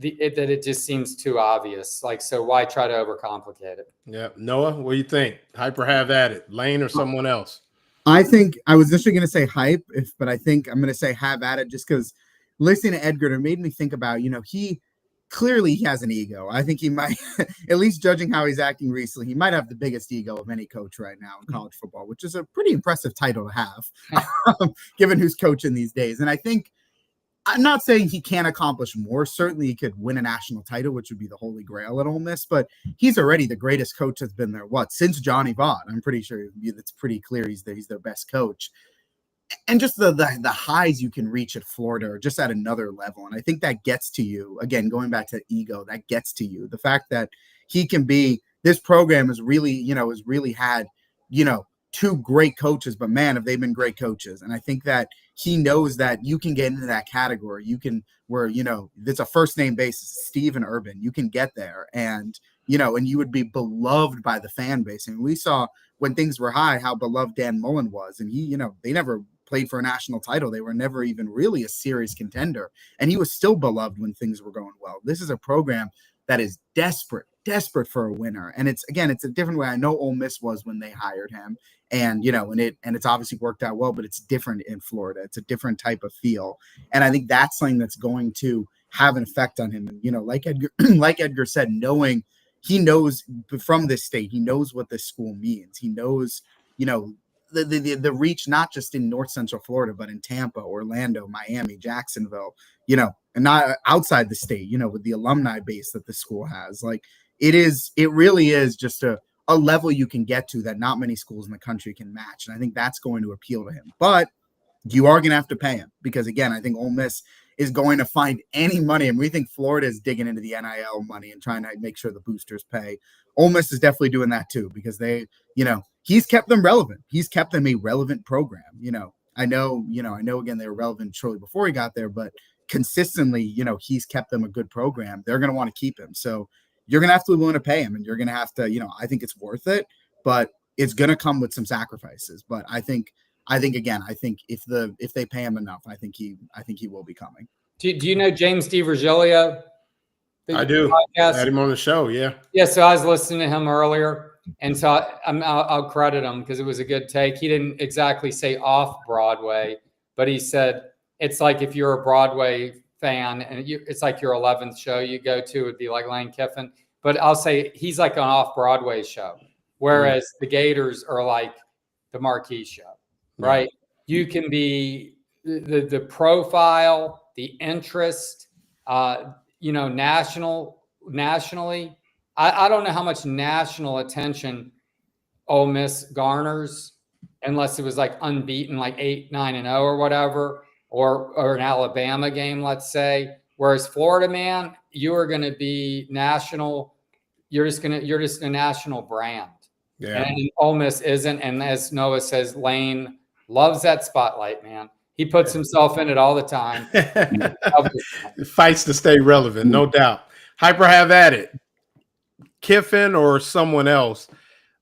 that it just seems too obvious. Like, so why try to overcomplicate it? Yeah. Noah, what do you think? Hyper have at it. Lane or someone else? I think I was initially going to say hype, but I think I'm going to say have at it just because listening to Edgar, it made me think about, he clearly has an ego. I think he might, at least judging how he's acting recently, he might have the biggest ego of any coach right now in college football, which is a pretty impressive title to have, given who's coaching these days. And I think, I'm not saying he can't accomplish more. Certainly he could win a national title, which would be the holy grail at Ole Miss, but he's already the greatest coach that's been there, since Johnny Vaught. I'm pretty sure it's pretty clear he's their best coach. and just the highs you can reach at Florida are just at another level. And I think that gets to you, again, going back to ego, that gets to you. The fact that he can be, this program has really, has really had, two great coaches, but man, have they been great coaches. And I think that he knows that you can get into that category. You can, where, it's a first name basis, Steve and Urban, you can get there and you would be beloved by the fan base. And we saw when things were high, how beloved Dan Mullen was. And he, they never played for a national title. They were never even really a serious contender. And he was still beloved when things were going well. This is a program that is desperate for a winner. And it's a different way. I know Ole Miss was when they hired him, and it's obviously worked out well, but it's different in Florida. It's a different type of feel. And I think that's something that's going to have an effect on him. And, like Edgar said, he knows from this state, he knows what this school means. He knows, the reach, not just in North Central Florida, but in Tampa, Orlando, Miami, Jacksonville, and not outside the state, with the alumni base that the school has. Like it really is just a level you can get to that not many schools in the country can match. And I think that's going to appeal to him, but you are going to have to pay him because, again, I think Ole Miss is going to find any money. And we think Florida is digging into the NIL money and trying to make sure the boosters pay. Ole Miss is definitely doing that too, because they, he's kept them relevant. He's kept them a relevant program. I know again, they were relevant shortly before he got there, but consistently, he's kept them a good program. They're going to want to keep him. So you're going to have to be willing to pay him, and you're going to have to, I think it's worth it, but it's going to come with some sacrifices. But I think if they pay him enough, I think he will be coming. Do you know James DiVirgilio? I do. I had him on the show. Yeah. Yeah. So I was listening to him earlier, and so I'll credit him because it was a good take. He didn't exactly say off Broadway, but he said it's like if you're a Broadway fan and it's like your 11th show you go to, it'd be like Lane Kiffin. But I'll say he's like an off Broadway show, whereas the Gators are like the marquee show. Right. You can be the profile, the interest, nationally. I don't know how much national attention Ole Miss garners unless it was like unbeaten, like 8-9-0 or whatever, or an Alabama game, let's say. Whereas Florida, man, you are going to be national. You're just a national brand. Yeah. And Ole Miss isn't. And as Noah says, Lane loves that spotlight, man. He puts himself in it all the time. Fights to stay relevant, no doubt. Hyper, have at it. Kiffin or someone else,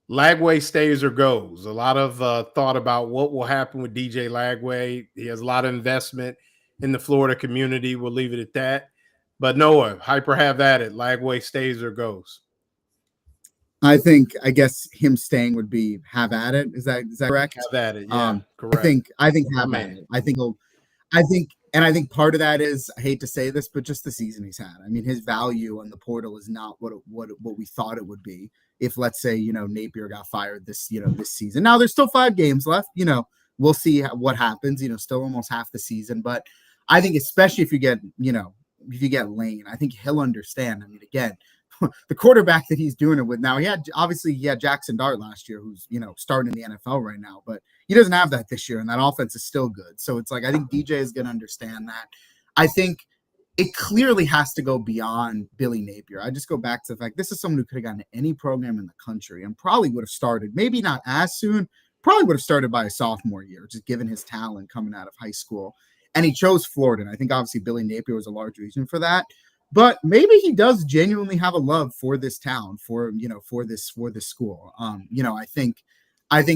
Lagway stays or goes. A lot of thought about what will happen with DJ Lagway. He has a lot of investment in the Florida community. We'll leave it at that. But Noah, Hyper, have at it. Lagway stays or goes. I guess him staying would be have at it. Is that correct? Have at it. Yeah, correct. I think have at it. I think part of that is, I hate to say this, but just the season he's had. I mean, his value on the portal is not what we thought it would be. If, let's say, Napier got fired this season. Now there's still 5 games left. We'll see what happens. Still almost half the season. But I think especially if you get Lane, I think he'll understand. I mean, again, the quarterback that he's doing it with now, he had Jackson Dart last year, who's starting in the NFL right now, but he doesn't have that this year, and that offense is still good. So it's like, I think DJ is going to understand that. I think it clearly has to go beyond Billy Napier. I just go back to the fact this is someone who could have gotten to any program in the country and probably would have started, maybe not as soon, probably would have started by a sophomore year, just given his talent coming out of high school. And he chose Florida. And I think obviously Billy Napier was a large reason for that. But maybe he does genuinely have a love for this town, for this school. I think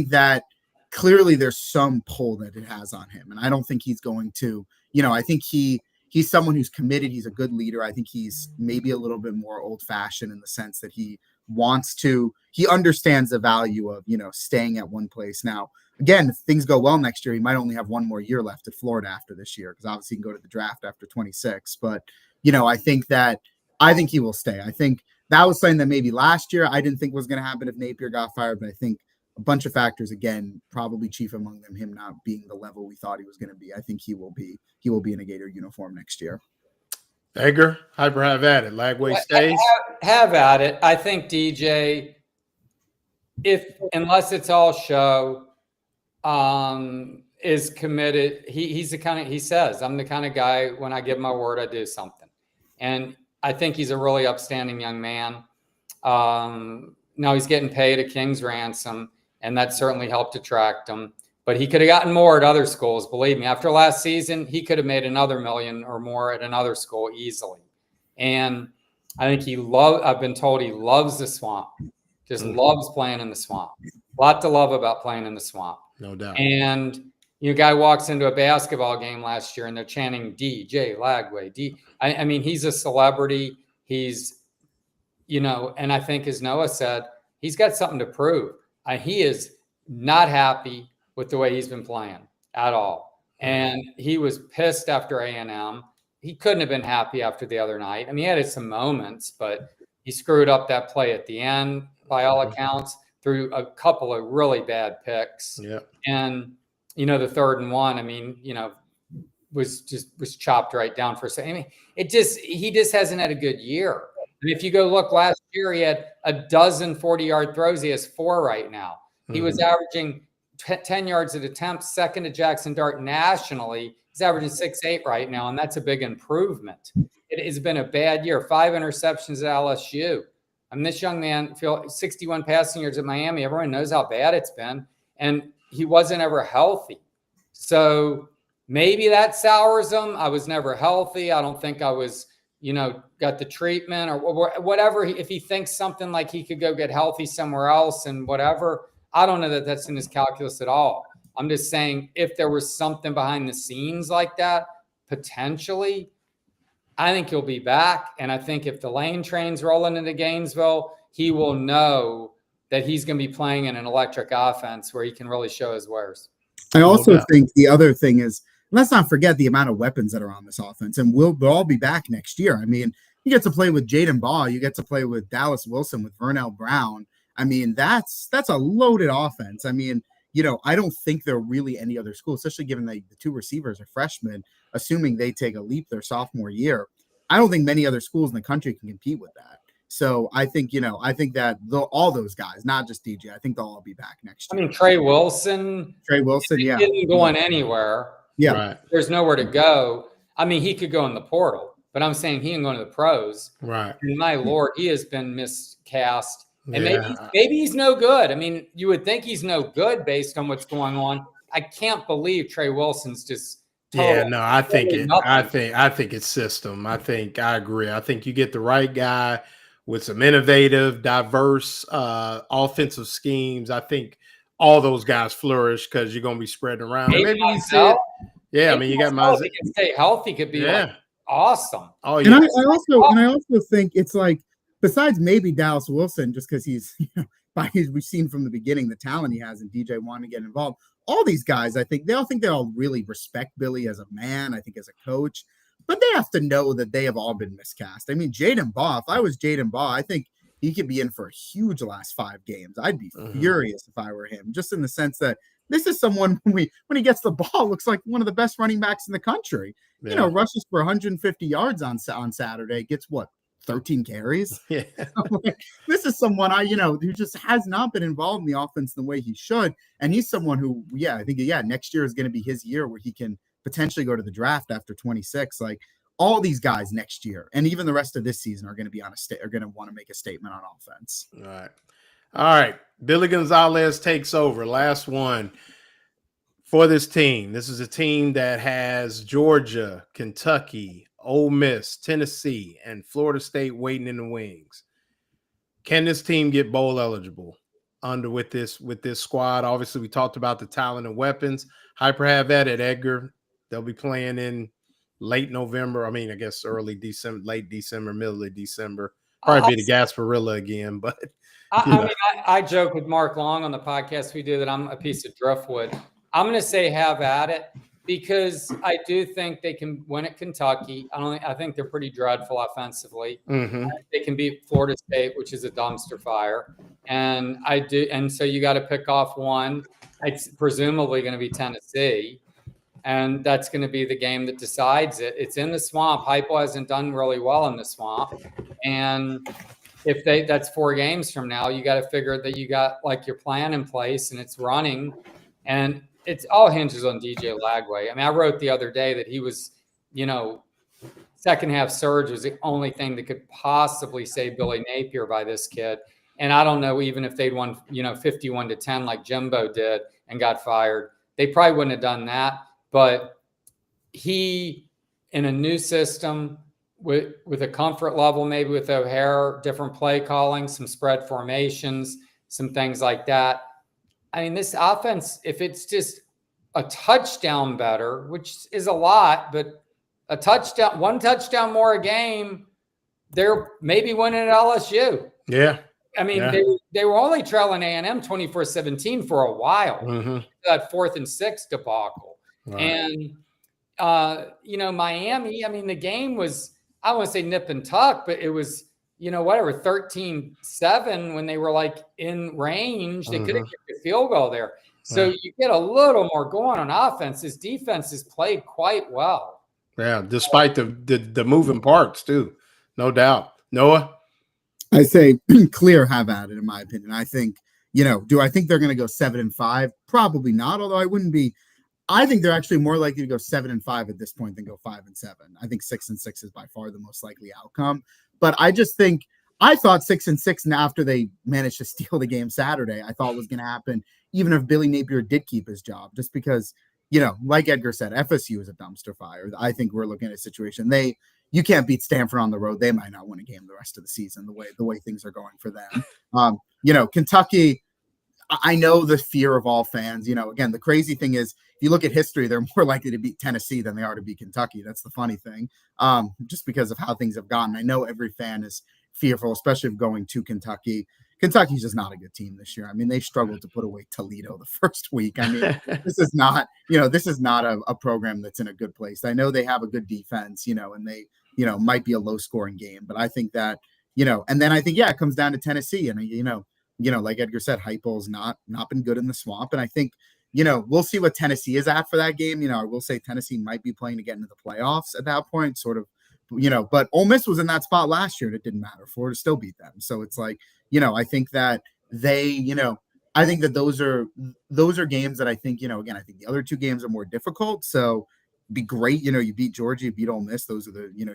that clearly there's some pull that it has on him, and I don't think he's going to. I think he's someone who's committed. He's a good leader. I think he's maybe a little bit more old-fashioned in the sense that he understands the value of staying at one place. Now, again, if things go well next year, he might only have one more year left at Florida after this year, because obviously he can go to the draft after 26. But I think he will stay. I think that was something that maybe last year I didn't think was going to happen if Napier got fired, but I think a bunch of factors, again, probably chief among them, him not being the level we thought he was going to be. I think he will be in a Gator uniform next year. Edgar, Hyper, have at it. Lagway stays. Have at it. I think DJ, unless it's all show, is committed. He's the kind of, he says, I'm the kind of guy, when I give my word, I do something. And I think he's a really upstanding young man. Now he's getting paid a king's ransom, and that certainly helped attract him. But he could have gotten more at other schools. Believe me, after last season, he could have made another $1 million or more at another school easily. And I think I've been told he loves the Swamp, just loves playing in the Swamp. A lot to love about playing in the Swamp. No doubt. And a guy walks into a basketball game last year and they're chanting DJ Lagway. I mean, he's a celebrity. He's, and I think, as Noah said, he's got something to prove. He is not happy with the way he's been playing at all. And he was pissed after A&M. He couldn't have been happy after the other night. I mean, he had some moments, but he screwed up that play at the end, by all accounts, through a couple of really bad picks. Yeah. And, the 3rd and 1, I mean, was chopped right down for a second. I mean, he just hasn't had a good year. And if you go look last year, he had a dozen 40-yard throws. He has 4 right now. He was averaging 10 yards at attempt, second to Jackson Dart nationally. He's averaging 6.8 right now, and that's a big improvement. It has been a bad year. 5 interceptions at LSU. I mean, this young man, 61 passing yards at Miami. Everyone knows how bad it's been, and he wasn't ever healthy. So maybe that sours him. I was never healthy. I don't think I was, got the treatment or whatever. If he thinks something like he could go get healthy somewhere else and whatever, I don't know that that's in his calculus at all. I'm just saying, if there was something behind the scenes like that, potentially, I think he'll be back. And I think if the lane train's rolling into Gainesville, he will know that he's going to be playing in an electric offense where he can really show his wares. I also think the other thing is, let's not forget the amount of weapons that are on this offense, and we'll all be back next year. I mean, you get to play with Jaden Baugh, you get to play with Dallas Wilson, with Vernell Brown. I mean, that's a loaded offense. I mean, I don't think there are really any other schools, especially given that the 2 receivers are freshmen, assuming they take a leap their sophomore year. I don't think many other schools in the country can compete with that. So I think, that all those guys, not just DJ, I think they'll all be back next year. I mean, Trey Wilson, yeah. He isn't going anywhere. Yeah. Right. There's nowhere to go. I mean, he could go in the portal, but I'm saying he ain't going to the pros. Right. And my Lord, he has been miscast. And maybe he's no good. I mean, you would think he's no good based on what's going on. I can't believe Trey Wilson's just I think it's system. I agree. I think you get the right guy with some innovative, diverse offensive schemes. I think all those guys flourish because you're going to be spreading around. Maybe you see it. Yeah, I mean, you got Miles. He can stay healthy, could be awesome. Oh, yeah. And I also think it's like, besides maybe Dallas Wilson, just because he's, we've seen from the beginning the talent he has, and DJ wanting to get involved. All these guys, I think they all really respect Billy as a man, I think as a coach, but they have to know that they have all been miscast. I mean, Jaden Baugh, if I was Jaden Baugh, I think he could be in for a huge last 5 games. I'd be furious if I were him, just in the sense that this is someone when he gets the ball, looks like one of the best running backs in the country. Yeah. Rushes for 150 yards on Saturday, gets 13 carries. Yeah. This is someone who just has not been involved in the offense the way he should. And he's someone who, I think, next year is going to be his year where he can potentially go to the draft after 26. Like, all these guys next year, and even the rest of this season, are going to be are going to want to make a statement on offense. All right. Billy Gonzalez takes over. Last one for this team. This is a team that has Georgia, Kentucky, Ole Miss, Tennessee, and Florida State waiting in the wings. Can this team get bowl eligible with this squad? Obviously, we talked about the talent and weapons. Hyper have that at Edgar. They'll be playing in late November. I mean, I guess early December, late December, middle of December. Probably be the Gasparilla again, but I joke with Mark Long on the podcast we do that I'm a piece of driftwood. I'm going to say have at it, because I do think they can win at Kentucky. I think they're pretty dreadful offensively. They can beat Florida State, which is a dumpster fire. And so you got to pick off one. It's presumably going to be Tennessee. And that's going to be the game that decides it. It's in the Swamp. Hypo hasn't done really well in the Swamp. And if that's 4 games from now, you got to figure that you got like your plan in place and it's running. And it's all hinges on DJ Lagway. I mean, I wrote the other day that he was, second half surge was the only thing that could possibly save Billy Napier by this kid. And I don't know, even if they'd won, 51-10 like Jimbo did and got fired, they probably wouldn't have done that. But he, in a new system with a comfort level, maybe with O'Hare, different play calling, some spread formations, some things like that. I mean, this offense, if it's just a touchdown better, which is a lot, but one touchdown more a game, they're maybe winning at LSU. Yeah. I mean, they were only trailing A&M 24-17 for a while. Mm-hmm. That 4th and 6 debacle. Right. And, Miami, I mean, the game was, I don't want to say nip and tuck, but it was, 13-7 when they were like in range. They could have kicked a field goal there. So you get a little more going on offense. This defense has played quite well. Yeah, despite the moving parts too, no doubt. Noah? I say clear have at it, in my opinion. I think, do I think they're going to go 7-5? Probably not, although I wouldn't be. I think they're actually more likely to go 7-5 at this point than go 5-7. I think 6-6 is by far the most likely outcome. But I just think I thought 6-6 and after they managed to steal the game Saturday, I thought was going to happen, even if Billy Napier did keep his job, just because, like Edgar said, FSU is a dumpster fire. I think we're looking at a situation. You can't beat Stanford on the road. They might not win a game the rest of the season, the way things are going for them. Kentucky, I know the fear of all fans. Again, the crazy thing is, if you look at history, they're more likely to beat Tennessee than they are to beat Kentucky. That's the funny thing, just because of how things have gone. I know every fan is fearful, especially of going to Kentucky. Kentucky's just not a good team this year. I mean, they struggled to put away Toledo the first week. I mean, this is not a program that's in a good place. I know they have a good defense, and they, might be a low scoring game, but I think that, and then I think, it comes down to Tennessee and, like Edgar said, Heupel's not been good in the swamp. And I think, we'll see what Tennessee is at for that game. I will say Tennessee might be playing to get into the playoffs at that point, sort of, but Ole Miss was in that spot last year and it didn't matter. Florida still beat them. So it's like, I think that I think that those are games that I think, again, I think the other two games are more difficult. So be great. You beat Georgia, you beat Ole Miss. Those are the, you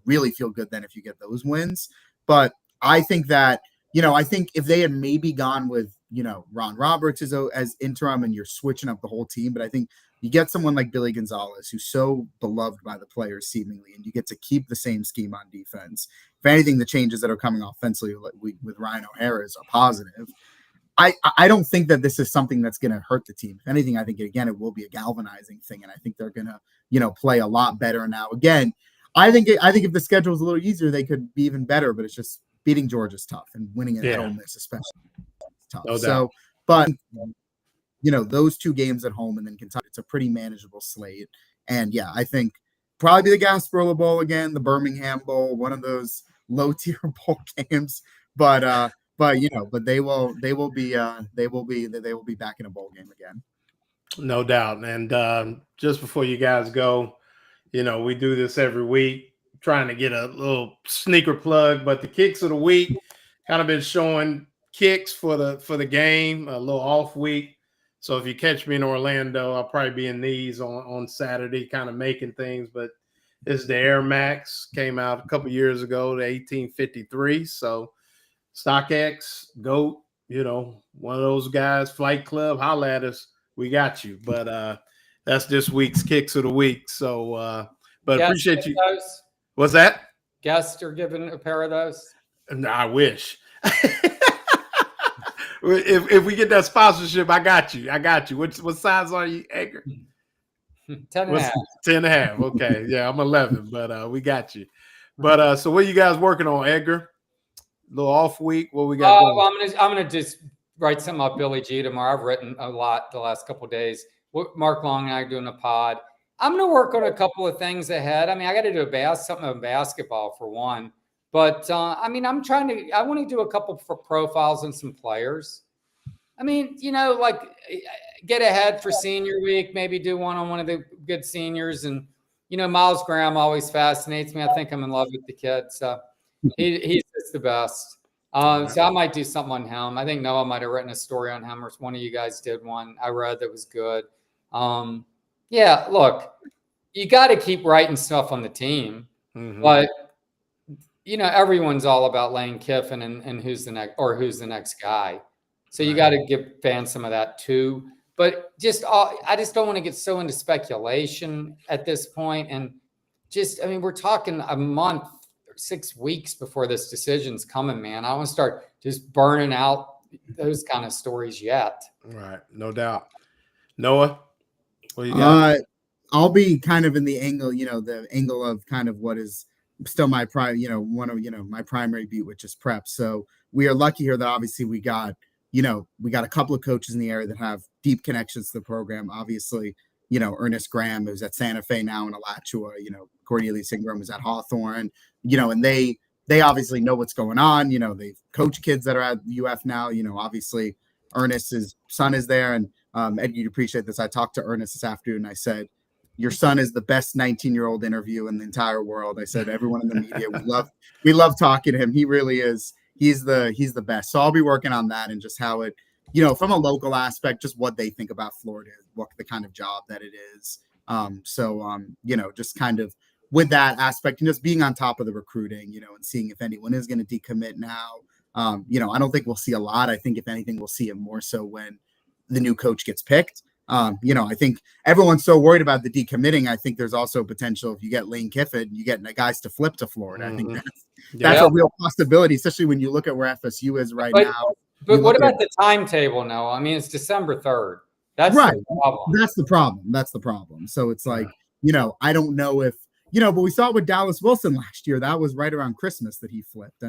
really feel good then if you get those wins. But I think that, I think if they had maybe gone with, Ron Roberts as interim and you're switching up the whole team, but I think you get someone like Billy Gonzalez, who's so beloved by the players seemingly, and you get to keep the same scheme on defense. If anything, the changes that are coming offensively with Ryan O'Hara are positive. I don't think that this is something that's going to hurt the team. If anything, I think, again, it will be a galvanizing thing, and I think they're going to, play a lot better now. Again, I think if the schedule was a little easier, they could be even better, but it's just beating Georgia's tough, and winning it at Ole Miss especially tough. No doubt. But those two games at home and then Kentucky, it's a pretty manageable slate. And I think probably the Gasparilla Bowl again, the Birmingham Bowl, one of those low tier bowl games. But they will be back in a bowl game again. No doubt. And just before you guys go, we do this every week, trying to get a little sneaker plug, but the kicks of the week kind of been showing kicks for the game, a little off week. So if you catch me in Orlando, I'll probably be in these on Saturday, kind of making things. But it's the Air Max, came out a couple years ago, the 1853. So StockX, GOAT, one of those guys, Flight Club, holla at us, we got you. But that's this week's kicks of the week. So, but guest appreciate you. Those. What's that? Guests are given a pair of those. I wish. If we get that sponsorship, I got you. What size are you, Edgar? 10.5. 10.5. Okay. Yeah, I'm 11, but we got you. But so what are you guys working on, Edgar? A little off week. What we got going? Well, I'm gonna just write something about Billy G tomorrow. I've written a lot the last couple of days. Mark Long and I are doing a pod. I'm gonna work on a couple of things ahead. I mean, I got to do something on basketball for one. But, I mean, I want to do a couple for profiles on some players. I mean, like get ahead for senior week, maybe do one on one of the good seniors. And, Miles Graham always fascinates me. I think I'm in love with the kid. So he's just the best. So I might do something on him. I think Noah might have written a story on him, or one of you guys did one. I read that was good. Yeah, look, you got to keep writing stuff on the team, but everyone's all about Lane Kiffin and who's the next guy. So you got to give fans some of that too. But I just don't want to get so into speculation at this point. And we're talking a month, 6 weeks before this decision's coming, man. I don't want to start just burning out those kind of stories yet. Right. No doubt. Noah, what you got? I'll be kind of in the angle, the angle of kind of what is still my my primary beat, which is prep. So we are lucky here that obviously we got a couple of coaches in the area that have deep connections to the program. Obviously, Ernest Graham is at Santa Fe now in Alachua, Cornelius Ingram is at Hawthorne, and they obviously know what's going on. They coach kids that are at UF now. Obviously Ernest's son is there. And Ed, you'd appreciate this. I talked to Ernest this afternoon. I said, your son is the best 19-year-old interview in the entire world. I said, everyone in the media, we love talking to him. He really is. He's the best. So I'll be working on that and just how it, from a local aspect, just what they think about Florida, what the kind of job that it is. Just kind of with that aspect and just being on top of the recruiting, and seeing if anyone is going to decommit now. I don't think we'll see a lot. I think if anything, we'll see it more so when the new coach gets picked. I think everyone's so worried about the decommitting. I think there's also potential if you get Lane Kiffin, you get guys to flip to Florida. I think that's a real possibility, especially when you look at where FSU is now. But what about the timetable now? It's December 3rd. That's right. The problem. That's the problem. So it's like, I don't know if, but we saw it with Dallas Wilson last year. That was right around Christmas that he flipped.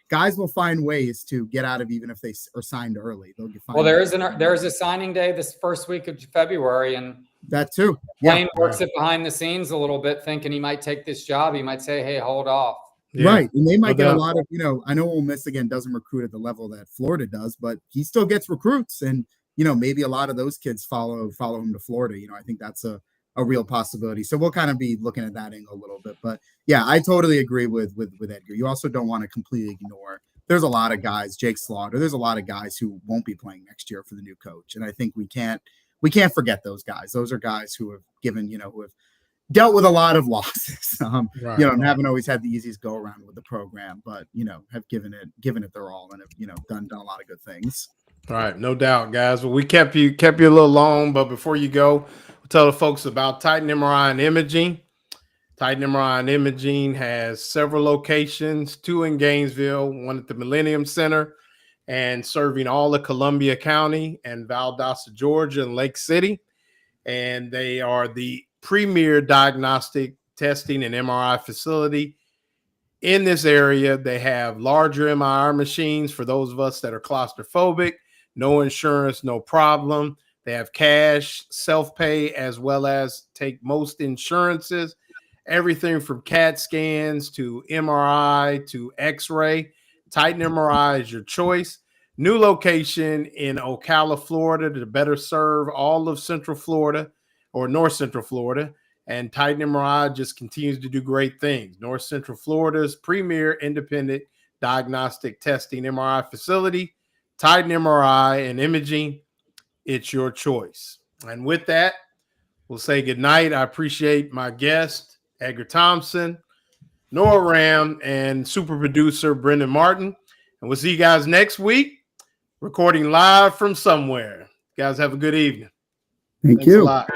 Guys will find ways to get out of even if they are signed early. They'll get. Well, there is a signing day this first week of February, and that too. Wayne works it behind the scenes a little bit, thinking he might take this job. He might say, "Hey, hold off." Yeah. Right, and they might get a lot of. I know Ole Miss again doesn't recruit at the level that Florida does, but he still gets recruits, and maybe a lot of those kids follow him to Florida. I think that's a real possibility. So we'll kind of be looking at that angle a little bit. But yeah, I totally agree with Edgar. You also don't want to completely ignore. There's a lot of guys, Jake Slaughter. There's a lot of guys who won't be playing next year for the new coach, and I think we can't forget those guys. Those are guys who have given, who have dealt with a lot of losses. And haven't always had the easiest go around with the program, but have given it their all and have done a lot of good things. All right, no doubt, guys. Well, we kept you a little long, but before you go, we'll tell the folks about Titan MRI and Imaging. Titan MRI and Imaging has several locations, 2 in Gainesville, 1 at the Millennium Center, and serving all of Columbia County and Valdosta, Georgia, and Lake City. And they are the premier diagnostic testing and MRI facility in this area. They have larger MRI machines for those of us that are claustrophobic, no insurance, no problem. They have cash, self-pay, as well as take most insurances. Everything from CAT scans to MRI to X-ray. Titan MRI is your choice. New location in Ocala, Florida, to better serve all of Central Florida or North Central Florida. And Titan MRI just continues to do great things. North Central Florida's premier independent diagnostic testing MRI facility. Titan MRI and Imaging, it's your choice. And with that, we'll say goodnight. I appreciate my guest, Edgar Thompson, Noah Ram, and super producer Brenden Martin. And we'll see you guys next week, recording live from somewhere. Guys, have a good evening. Thanks you. A lot.